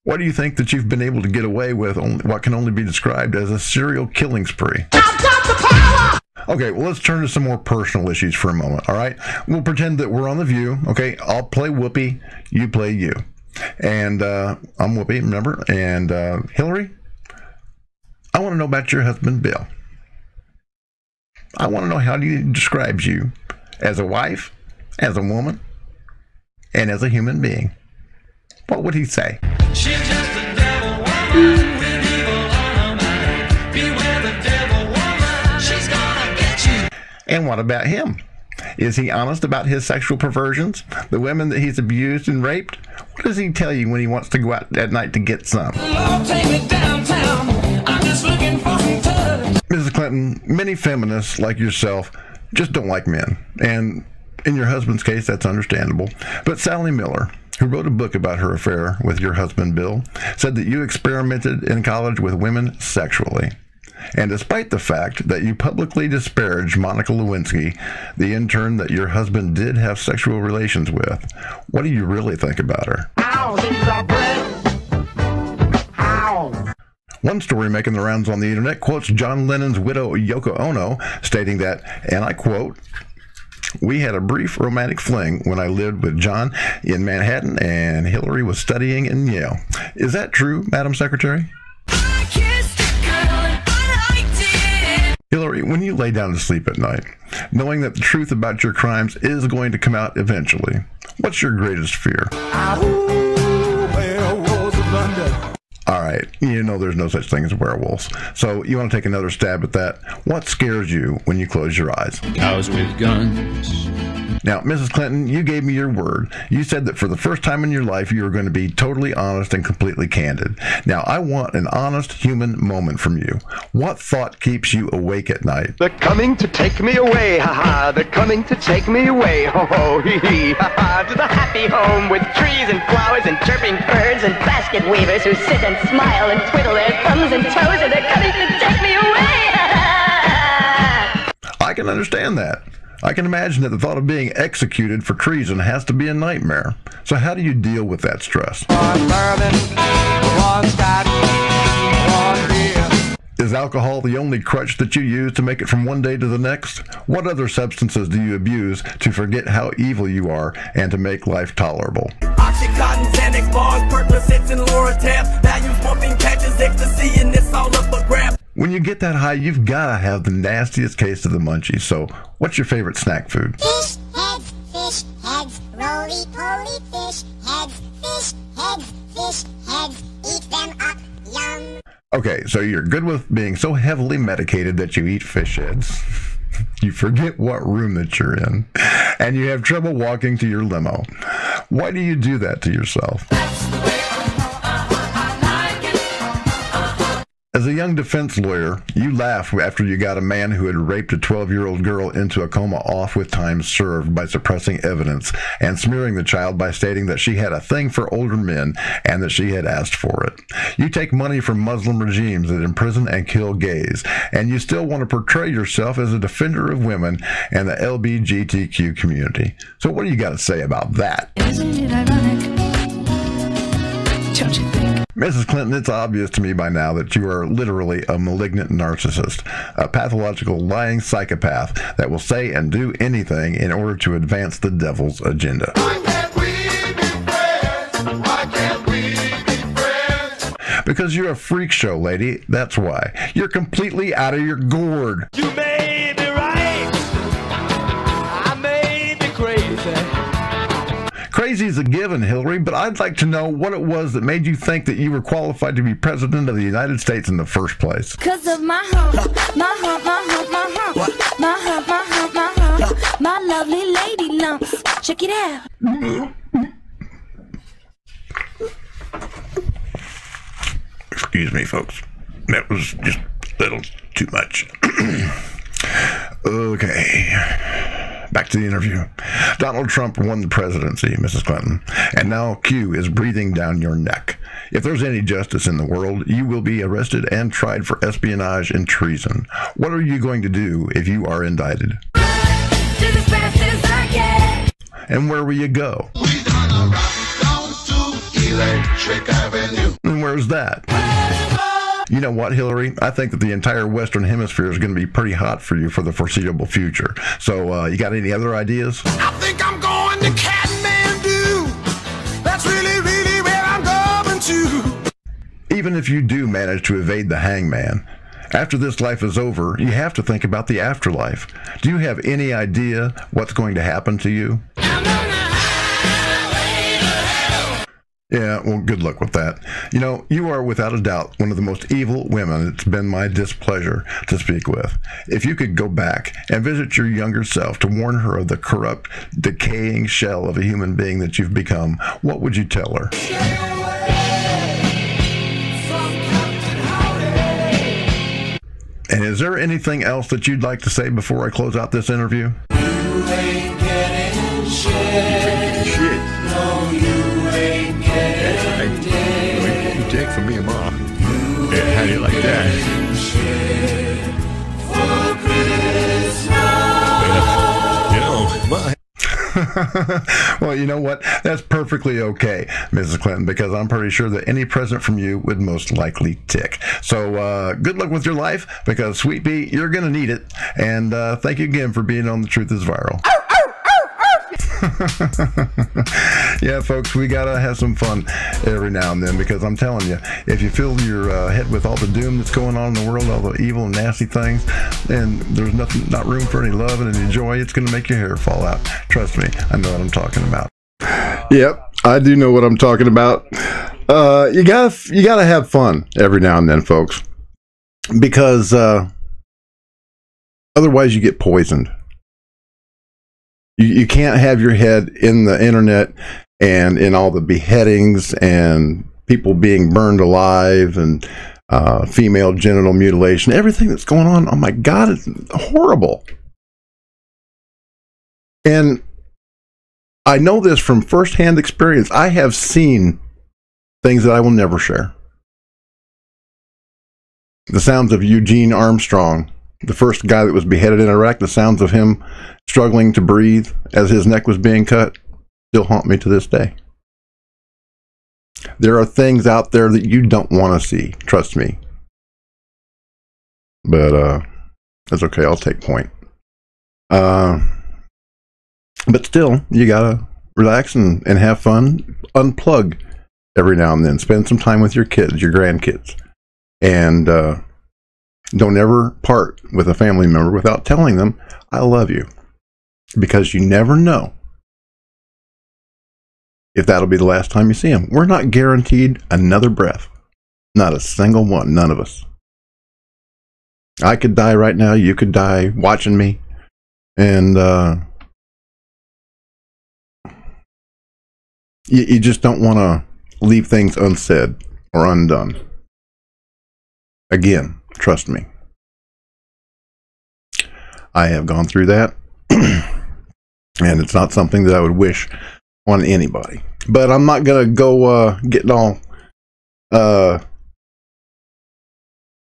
Why do you think that you've been able to get away with what can only be described as a serial killing spree? I've got the power! Okay, well, let's turn to some more personal issues for a moment, all right? We'll pretend that we're on The View, okay? I'll play Whoopi, you play you. And I'm Whoopi, remember? And Hillary, I want to know about your husband, Bill. I want to know how he describes you as a wife, as a woman, and as a human being. What would he say? She's just a devil woman with evil on her mind. Beware the devil woman, she's gonna get you. And what about him? Is he honest about his sexual perversions? The women that he's abused and raped? What does he tell you when he wants to go out at night to get some? Lord, take me downtown. I'm just looking for some touch. Mrs. Clinton, many feminists like yourself just don't like men. And in your husband's case, that's understandable. But Sally Miller, who wrote a book about her affair with your husband, Bill, said that you experimented in college with women sexually. And despite the fact that you publicly disparaged Monica Lewinsky, the intern that your husband did have sexual relations with, what do you really think about her? One story making the rounds on the internet quotes John Lennon's widow Yoko Ono, stating that, and I quote, "We had a brief romantic fling when I lived with John in Manhattan and Hillary was studying in Yale." Is that true, Madam Secretary? Hillary, when you lay down to sleep at night, knowing that the truth about your crimes is going to come out eventually, what's your greatest fear? All right, you know there's no such thing as werewolves. So you want to take another stab at that? What scares you when you close your eyes? Cows with guns. Now, Mrs. Clinton, you gave me your word. You said that for the first time in your life, you were going to be totally honest and completely candid. Now, I want an honest human moment from you. What thought keeps you awake at night? They're coming to take me away, ha-ha. They're coming to take me away, ho-ho, hee-hee, ha-ha. To the happy home with trees and flowers and chirping birds and basket weavers who sit and smile and twiddle their thumbs and toes, and they're coming to take me away, ha-ha. I can understand that. I can imagine that the thought of being executed for treason has to be a nightmare. So how do you deal with that stress? Is alcohol the only crutch that you use to make it from one day to the next? What other substances do you abuse to forget how evil you are and to make life tolerable? Oxycontin, Xanax, bars, Percocets, and Loratab. Values, pumping, catches, ecstasy, and it's all up a grab. When you get that high, you've got to have the nastiest case of the munchies. So what's your favorite snack food? Fish heads, roly-poly fish heads, fish heads, eat them up, yum. Okay, so you're good with being so heavily medicated that you eat fish heads. You forget what room that you're in, and you have trouble walking to your limo. Why do you do that to yourself? As a young defense lawyer, you laughed after you got a man who had raped a 12-year-old girl into a coma off with time served by suppressing evidence and smearing the child by stating that she had a thing for older men and that she had asked for it. You take money from Muslim regimes that imprison and kill gays, and you still want to portray yourself as a defender of women and the LGBTQ community. So what do you got to say about that? Isn't it ironic? Don't you think? Mrs. Clinton, it's obvious to me by now that you are literally a malignant narcissist, a pathological lying psychopath that will say and do anything in order to advance the devil's agenda. Why can't we be friends? Why can't we be friends? Because you're a freak show, lady. That's why. You're completely out of your gourd. You may be right. I may be crazy. Crazy is a given, Hillary, but I'd like to know what it was that made you think that you were qualified to be president of the United States in the first place. Cause of my hump, my hump, my hump, my hump, my hump, my hump, my hump, my lovely lady lumps. Check it out. Excuse me, folks. That was just a little too much. Okay. Back to the interview. Donald Trump won the presidency, Mrs. Clinton, and now Q is breathing down your neck. If there's any justice in the world, you will be arrested and tried for espionage and treason. What are you going to do if you are indicted? And where will you go? We gonna rock down to Electric Avenue. And where's that? You know what, Hillary? I think that the entire Western Hemisphere is going to be pretty hot for you for the foreseeable future. So, you got any other ideas? I think I'm going to Kathmandu. That's really, really where I'm going to. Even if you do manage to evade the hangman, after this life is over, you have to think about the afterlife. Do you have any idea what's going to happen to you? Yeah, well, good luck with that. You know, you are without a doubt one of the most evil women it's been my displeasure to speak with. If you could go back and visit your younger self to warn her of the corrupt, decaying shell of a human being that you've become, what would you tell her? And is there anything else that you'd like to say before I close out this interview? You ain't getting shit. No, you ain't getting dick. You take from me and Mom. Yeah, how do you like that? For Christmas. You know, bye. Well, you know what? That's perfectly okay, Mrs. Clinton, because I'm pretty sure that any present from you would most likely tick. So good luck with your life, because Sweet Pea, you're going to need it. And thank you again for being on The Truth is Viral. Yeah, folks, we gotta have some fun every now and then, because I'm telling you, if you fill your head with all the doom that's going on in the world, all the evil and nasty things, and there's not room for any love and any joy, it's gonna make your hair fall out. Trust me, I know what I'm talking about. Yep, I do know what I'm talking about. You gotta have fun every now and then, folks, because otherwise you get poisoned. You can't have your head in the internet and in all the beheadings and people being burned alive and female genital mutilation, everything that's going on. Oh my God, it's horrible. And I know this from firsthand experience. I have seen things that I will never share. The sounds of Eugene Armstrong, the first guy that was beheaded in Iraq, the sounds of him struggling to breathe as his neck was being cut still haunt me to this day. There are things out there that you don't want to see, trust me. But that's okay, I'll take point. But still, you gotta relax and have fun. Unplug every now and then. Spend some time with your kids, your grandkids. And don't ever part with a family member without telling them, I love you. Because you never know if that'll be the last time you see them. We're not guaranteed another breath. Not a single one. None of us. I could die right now. You could die watching me. And you just don't want to leave things unsaid or undone. Again, trust me. I have gone through that. And it's not something that I would wish on anybody. But I'm not going to go getting all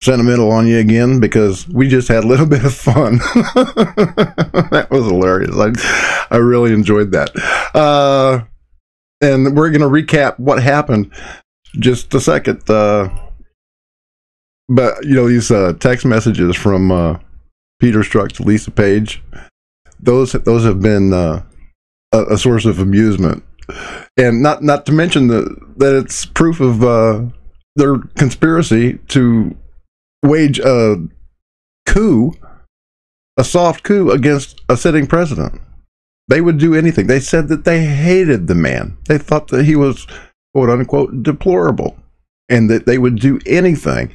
sentimental on you again, because we just had a little bit of fun. That was hilarious. I really enjoyed that. And we're going to recap what happened just a second. But you know, these text messages from Peter Strzok to Lisa Page, those have been a source of amusement, and not to mention that it's proof of their conspiracy to wage a coup, a soft coup against a sitting president. They would do anything. They said that they hated the man. They thought that he was, quote unquote, deplorable, and that they would do anything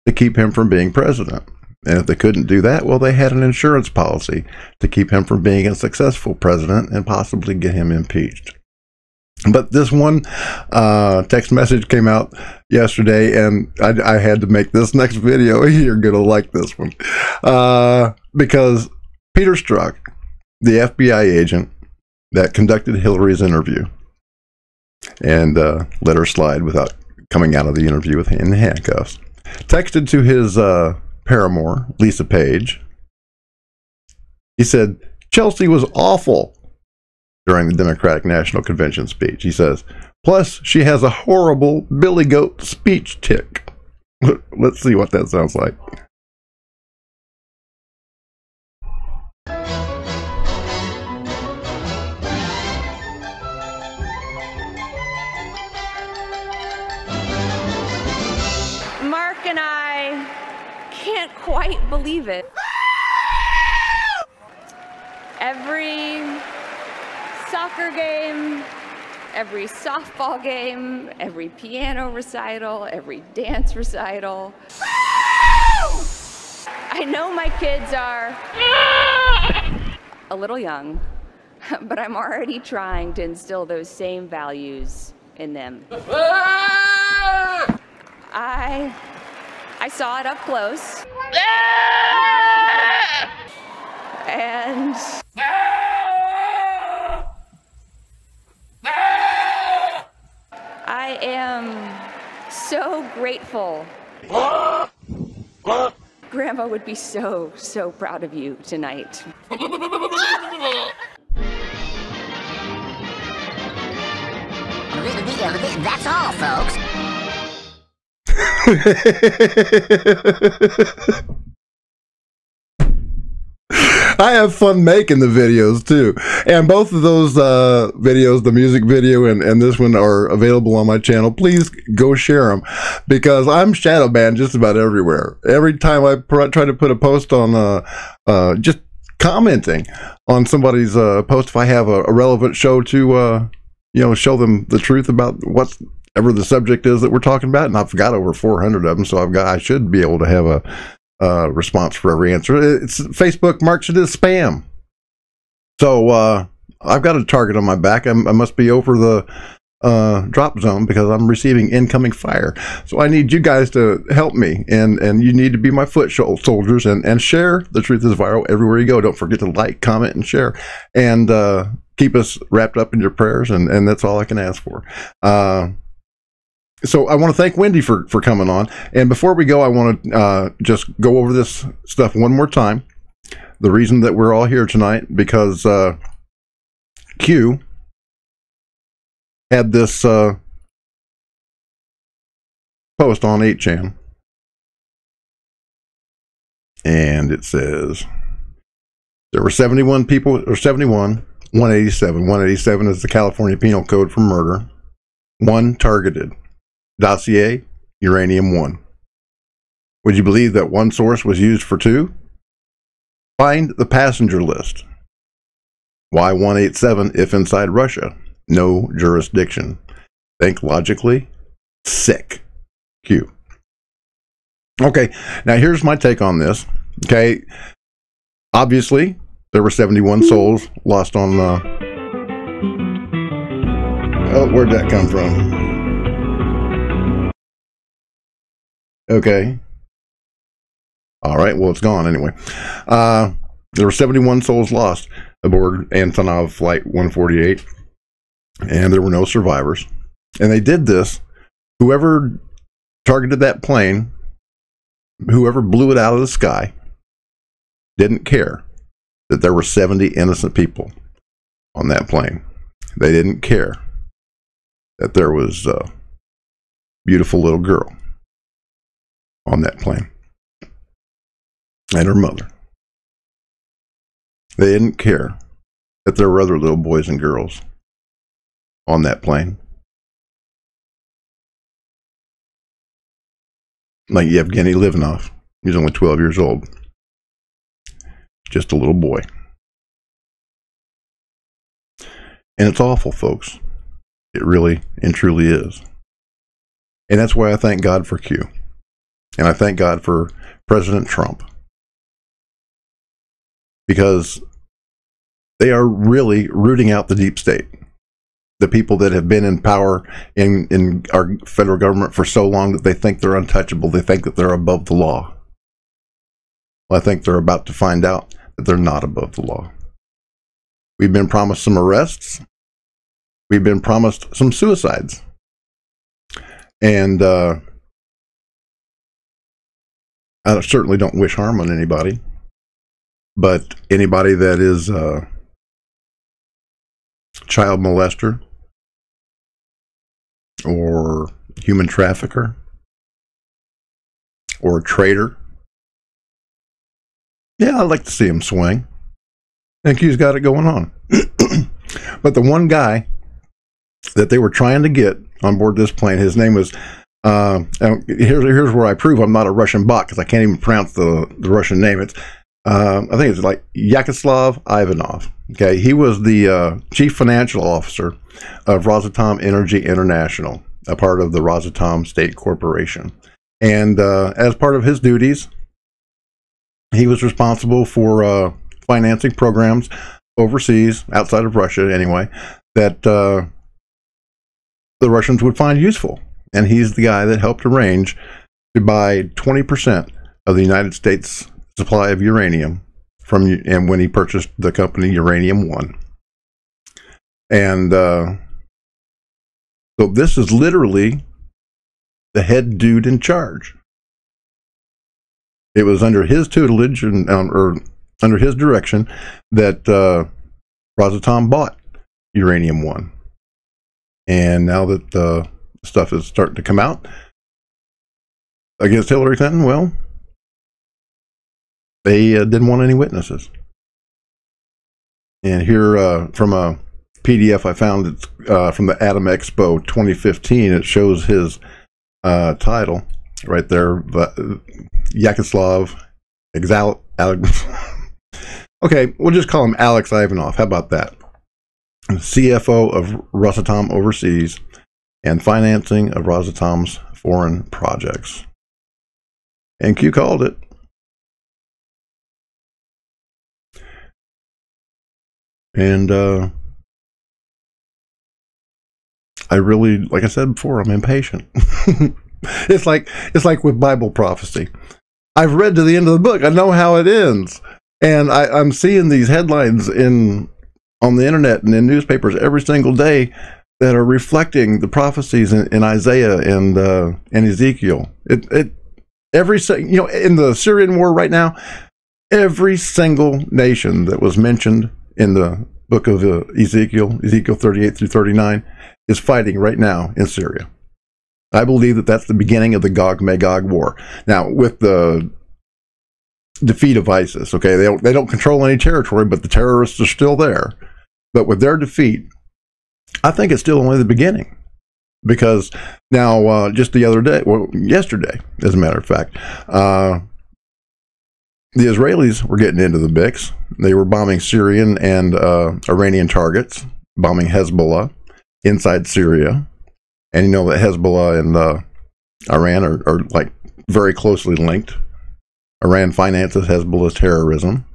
to keep him from being president. And if they couldn't do that, well, they had an insurance policy to keep him from being a successful president and possibly get him impeached. But this one text message came out yesterday, and I had to make this next video. You're going to like this one. Because Peter Strzok, the FBI agent that conducted Hillary's interview and let her slide without coming out of the interview in handcuffs, texted to his paramour, Lisa Page. He said, Chelsea was awful during the Democratic National Convention speech. He says, plus she has a horrible billy goat speech tick. Let's see what that sounds like. Mark and I can't quite believe it. Every soccer game, every softball game, every piano recital, every dance recital. I know my kids are a little young, but I'm already trying to instill those same values in them. I saw it up close. And I am so grateful. Grandma would be so, so proud of you tonight. That's all, folks. I have fun making the videos too, and both of those videos, the music video and this one, are available on my channel. Please go share them, because I'm shadow banned just about everywhere. Every time I try to put a post on just commenting on somebody's post, if I have a relevant show to show them the truth about whatever the subject is that we're talking about, and I've got over 400 of them, so I should be able to have a response for every answer. It's Facebook marks it as spam. So I've got a target on my back. I must be over the drop zone because I'm receiving incoming fire. So I need you guys to help me, and you need to be my foot soldiers and share The Truth is Viral everywhere you go. Don't forget to like, comment, and share, and keep us wrapped up in your prayers, and that's all I can ask for. So I want to thank Wendy for coming on. And before we go, I want to just go over this stuff one more time. The reason that we're all here tonight, because Q had this post on 8chan. And it says, there were 71 people, or 71, 187. 187 is the California Penal Code for murder. 1 targeted. Dossier, Uranium One. Would you believe that one source was used for 2? Find the passenger list. Why 187 if inside Russia? No jurisdiction. Think logically. Sick. Q. Okay, now here's my take on this. Okay, obviously there were 71 souls lost on oh, where'd that come from? Okay. All right. Well, it's gone anyway. There were 71 souls lost aboard Antonov Flight 148, and there were no survivors. And they did this. Whoever targeted that plane, whoever blew it out of the sky, didn't care that there were 70 innocent people on that plane. They didn't care that there was beautiful little girl on that plane. And her mother. They didn't care that there were other little boys and girls on that plane. Like Yevgeny Ivanov. He's only 12 years old. Just a little boy. And it's awful, folks. It really and truly is. And that's why I thank God for Q. And I thank God for President Trump. Because they are really rooting out the deep state. The people that have been in power in our federal government for so long that they think they're untouchable. They think that they're above the law. Well, I think they're about to find out that they're not above the law. We've been promised some arrests. We've been promised some suicides. And I certainly don't wish harm on anybody. But anybody that is a child molester or human trafficker or a traitor, yeah, I'd like to see him swing. And Q's got it going on. But the one guy that they were trying to get on board this plane, his name was, here's where I prove I'm not a Russian bot, because I can't even pronounce the Russian name. It's I think it's like Vyacheslav Ivanov. Okay, he was the chief financial officer of Rosatom Energy International, a part of the Rosatom State Corporation. And as part of his duties, he was responsible for financing programs overseas, outside of Russia anyway, that the Russians would find useful. And he's the guy that helped arrange to buy 20% of the United States supply of uranium and when he purchased the company Uranium One. And so this is literally the head dude in charge. It was under his tutelage and or under his direction that Rosatom bought Uranium One. And now that the stuff is starting to come out against Hillary Clinton, well, they didn't want any witnesses. And here from a PDF I found, it's from the Atom Expo 2015, it shows his title right there, Vyacheslav okay, we'll just call him Alex Ivanov. How about that? CFO of Rosatom Overseas and financing of Rosatom's foreign projects. And Q called it. And I really, like I said before, I'm impatient. It's like with Bible prophecy. I've read to the end of the book. I know how it ends. And I'm seeing these headlines on the internet and in newspapers every single day that are reflecting the prophecies in Isaiah and Ezekiel. In the Syrian war right now, every single nation that was mentioned in the book of Ezekiel 38 through 39, is fighting right now in Syria. I believe that that's the beginning of the Gog-Magog war. Now, with the defeat of ISIS, okay, they don't control any territory, but the terrorists are still there. But with their defeat, I think it's still only the beginning. Because now, just the other day, yesterday, as a matter of fact, the Israelis were getting into the mix. They were bombing Syrian and Iranian targets, bombing Hezbollah inside Syria. And you know that Hezbollah and Iran are like very closely linked. Iran finances Hezbollah's terrorism.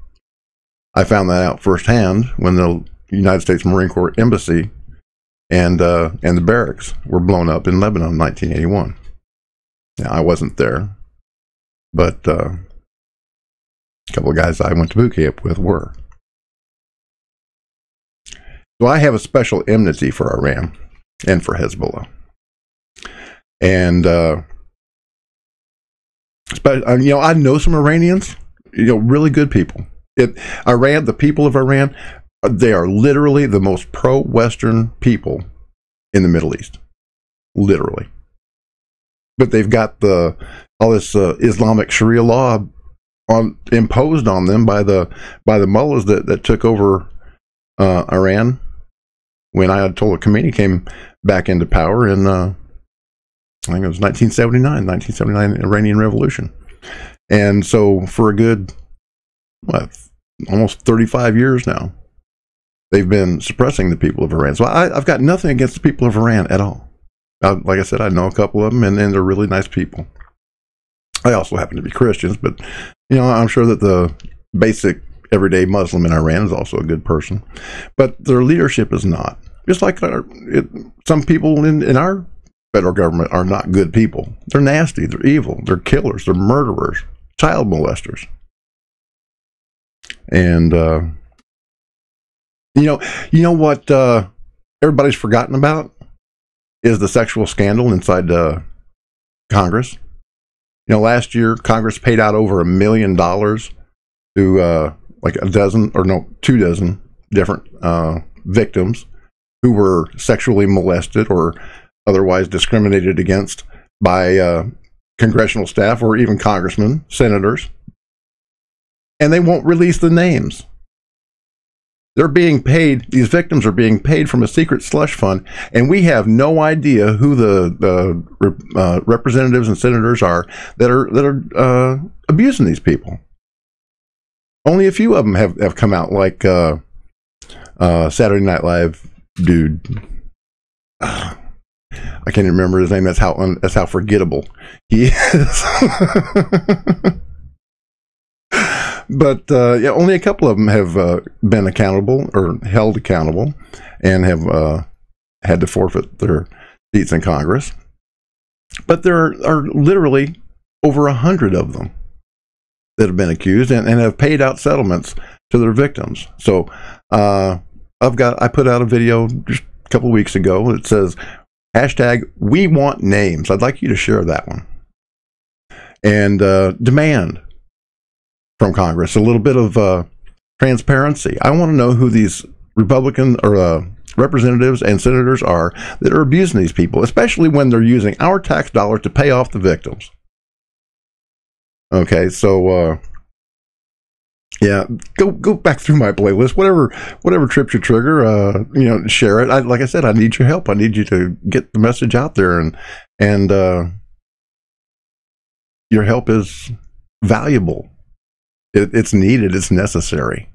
I found that out firsthand when the United States Marine Corps embassy and the barracks were blown up in Lebanon in 1981. Now, I wasn't there, but a couple of guys I went to boot camp with were. So I have a special enmity for Iran and for Hezbollah. And, I know some Iranians, really good people. Iran, the people of Iran, they are literally the most pro-Western people in the Middle East. Literally. but they've got all this Islamic Sharia law imposed on them by the mullahs that took over Iran when Ayatollah Khomeini came back into power in I think it was 1979 Iranian Revolution. And so for a good almost 35 years now, they've been suppressing the people of Iran. So I've got nothing against the people of Iran at all. Like I said, I know a couple of them, and they're really nice people. I also happen to be Christians, but I'm sure that the basic everyday Muslim in Iran is also a good person. But their leadership is not. Just like some people in our federal government are not good people. They're nasty, they're evil, they're killers, they're murderers, child molesters. And you know what everybody's forgotten about is the sexual scandal inside Congress. Last year Congress paid out over $1 million to like 2 dozen different victims who were sexually molested or otherwise discriminated against by congressional staff or even congressmen, senators. And they won't release the names. They're being paid, these victims are being paid from a secret slush fund, and we have no idea who the representatives and senators are that are abusing these people. Only a few of them have come out, like Saturday Night Live dude. I can't remember his name. That's how forgettable he is. But only a couple of them have been accountable or held accountable, and have had to forfeit their seats in Congress. But there are literally over 100 of them that have been accused and have paid out settlements to their victims. So I put out a video just a couple of weeks ago that says #we want names. I'd like you to share that one and demand from Congress a little bit of transparency. I want to know who these Republican or representatives and senators are that are abusing these people, especially when they're using our tax dollars to pay off the victims. Okay, so go back through my playlist, whatever trips your trigger, share it. Like I said, I need your help. I need you to get the message out there, and your help is valuable. It's needed. It's necessary.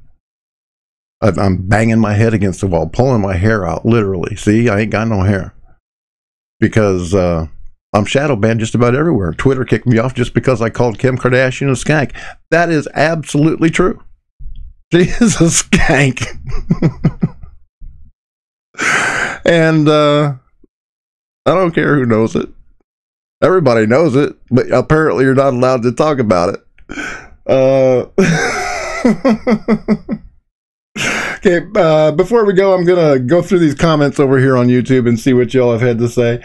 I'm banging my head against the wall, pulling my hair out, literally. See, I ain't got no hair because I'm shadow banned just about everywhere. Twitter kicked me off just because I called Kim Kardashian a skank. That is absolutely true. She is a skank. And I don't care who knows it. Everybody knows it, but apparently you're not allowed to talk about it. Okay, before we go, I'm gonna go through these comments over here on YouTube and see what y'all have had to say.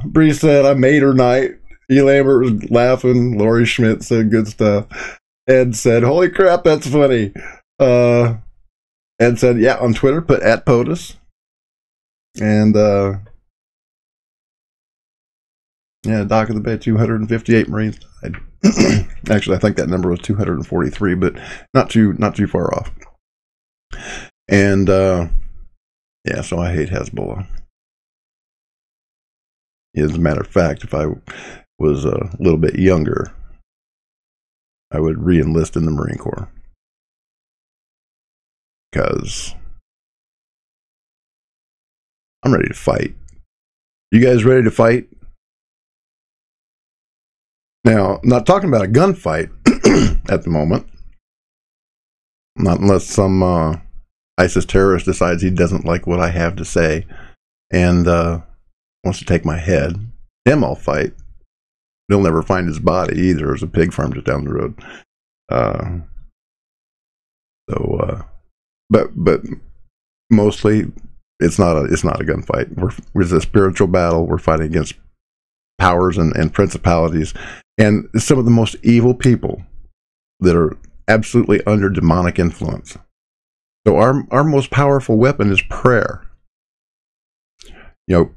Bree said, I made her night. E. Lambert was laughing. Lori Schmidt said good stuff. Ed said, holy crap, that's funny. Ed said, yeah, on Twitter, put @POTUS. And Dock of the Bay, 258 Marines died. Actually, I think that number was 243, but not too far off. And so I hate Hezbollah. As a matter of fact, if I was a little bit younger, I would re-enlist in the Marine Corps. Because I'm ready to fight. You guys ready to fight? Now, I'm not talking about a gunfight at the moment. Not unless some ISIS terrorist decides he doesn't like what I have to say and wants to take my head. Him I'll fight. They'll never find his body either. There's a pig farm just down the road. But mostly it's not a gunfight. It's a spiritual battle. We're fighting against powers and principalities and some of the most evil people that are absolutely under demonic influence. So our most powerful weapon is prayer.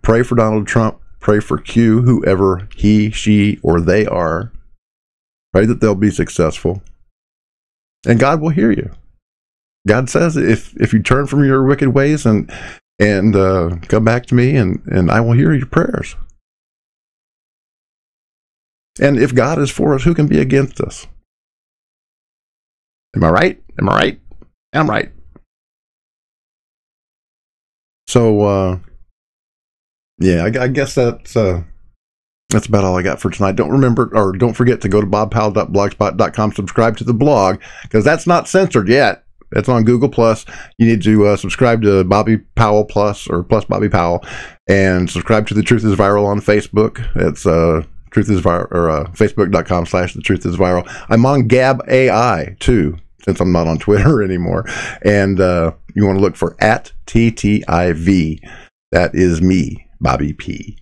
Pray for Donald Trump, Pray for Q, whoever he, she, or they are. Pray that they'll be successful. And God will hear you. God says, if you turn from your wicked ways and come back to me, and I will hear your prayers. And if God is for us, who can be against us? Am I right? Am I right? I'm right. So, yeah, I guess that's about all I got for tonight. Don't forget to go to bobpowell.blogspot.com, subscribe to the blog, because that's not censored yet. It's on Google Plus. You need to subscribe to Bobby Powell Plus or Plus Bobby Powell, and subscribe to The Truth is Viral on Facebook. It's Truth is Viral, or facebook.com/The Truth is Viral. I'm on Gab AI too, since I'm not on Twitter anymore. And you want to look for @TTiV. That is me, Bobby P.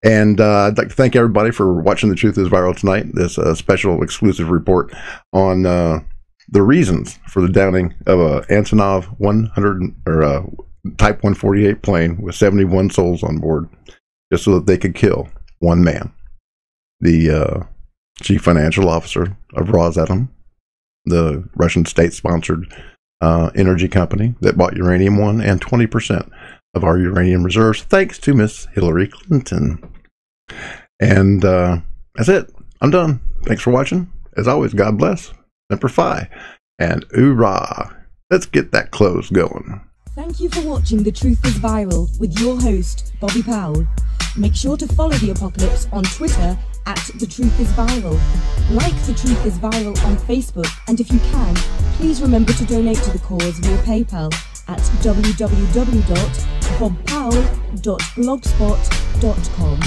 And I'd like to thank everybody for watching The Truth is Viral tonight. This special exclusive report on the reasons for the downing of a Antonov 100 or Type 148 plane with 71 souls on board, just so that they could kill one man, the chief financial officer of Rosatom, the Russian state-sponsored energy company that bought Uranium One and 20% of our uranium reserves, thanks to Miss Hillary Clinton. And that's it. I'm done. Thanks for watching. As always, God bless. Semper Fi, and hoorah! Let's get that close going. Thank you for watching The Truth is Viral with your host, Bobby Powell. Make sure to follow The Apocalypse on Twitter @The Truth is Viral. Like The Truth is Viral on Facebook, and if you can, please remember to donate to the cause via PayPal at www.bobpowell.blogspot.com.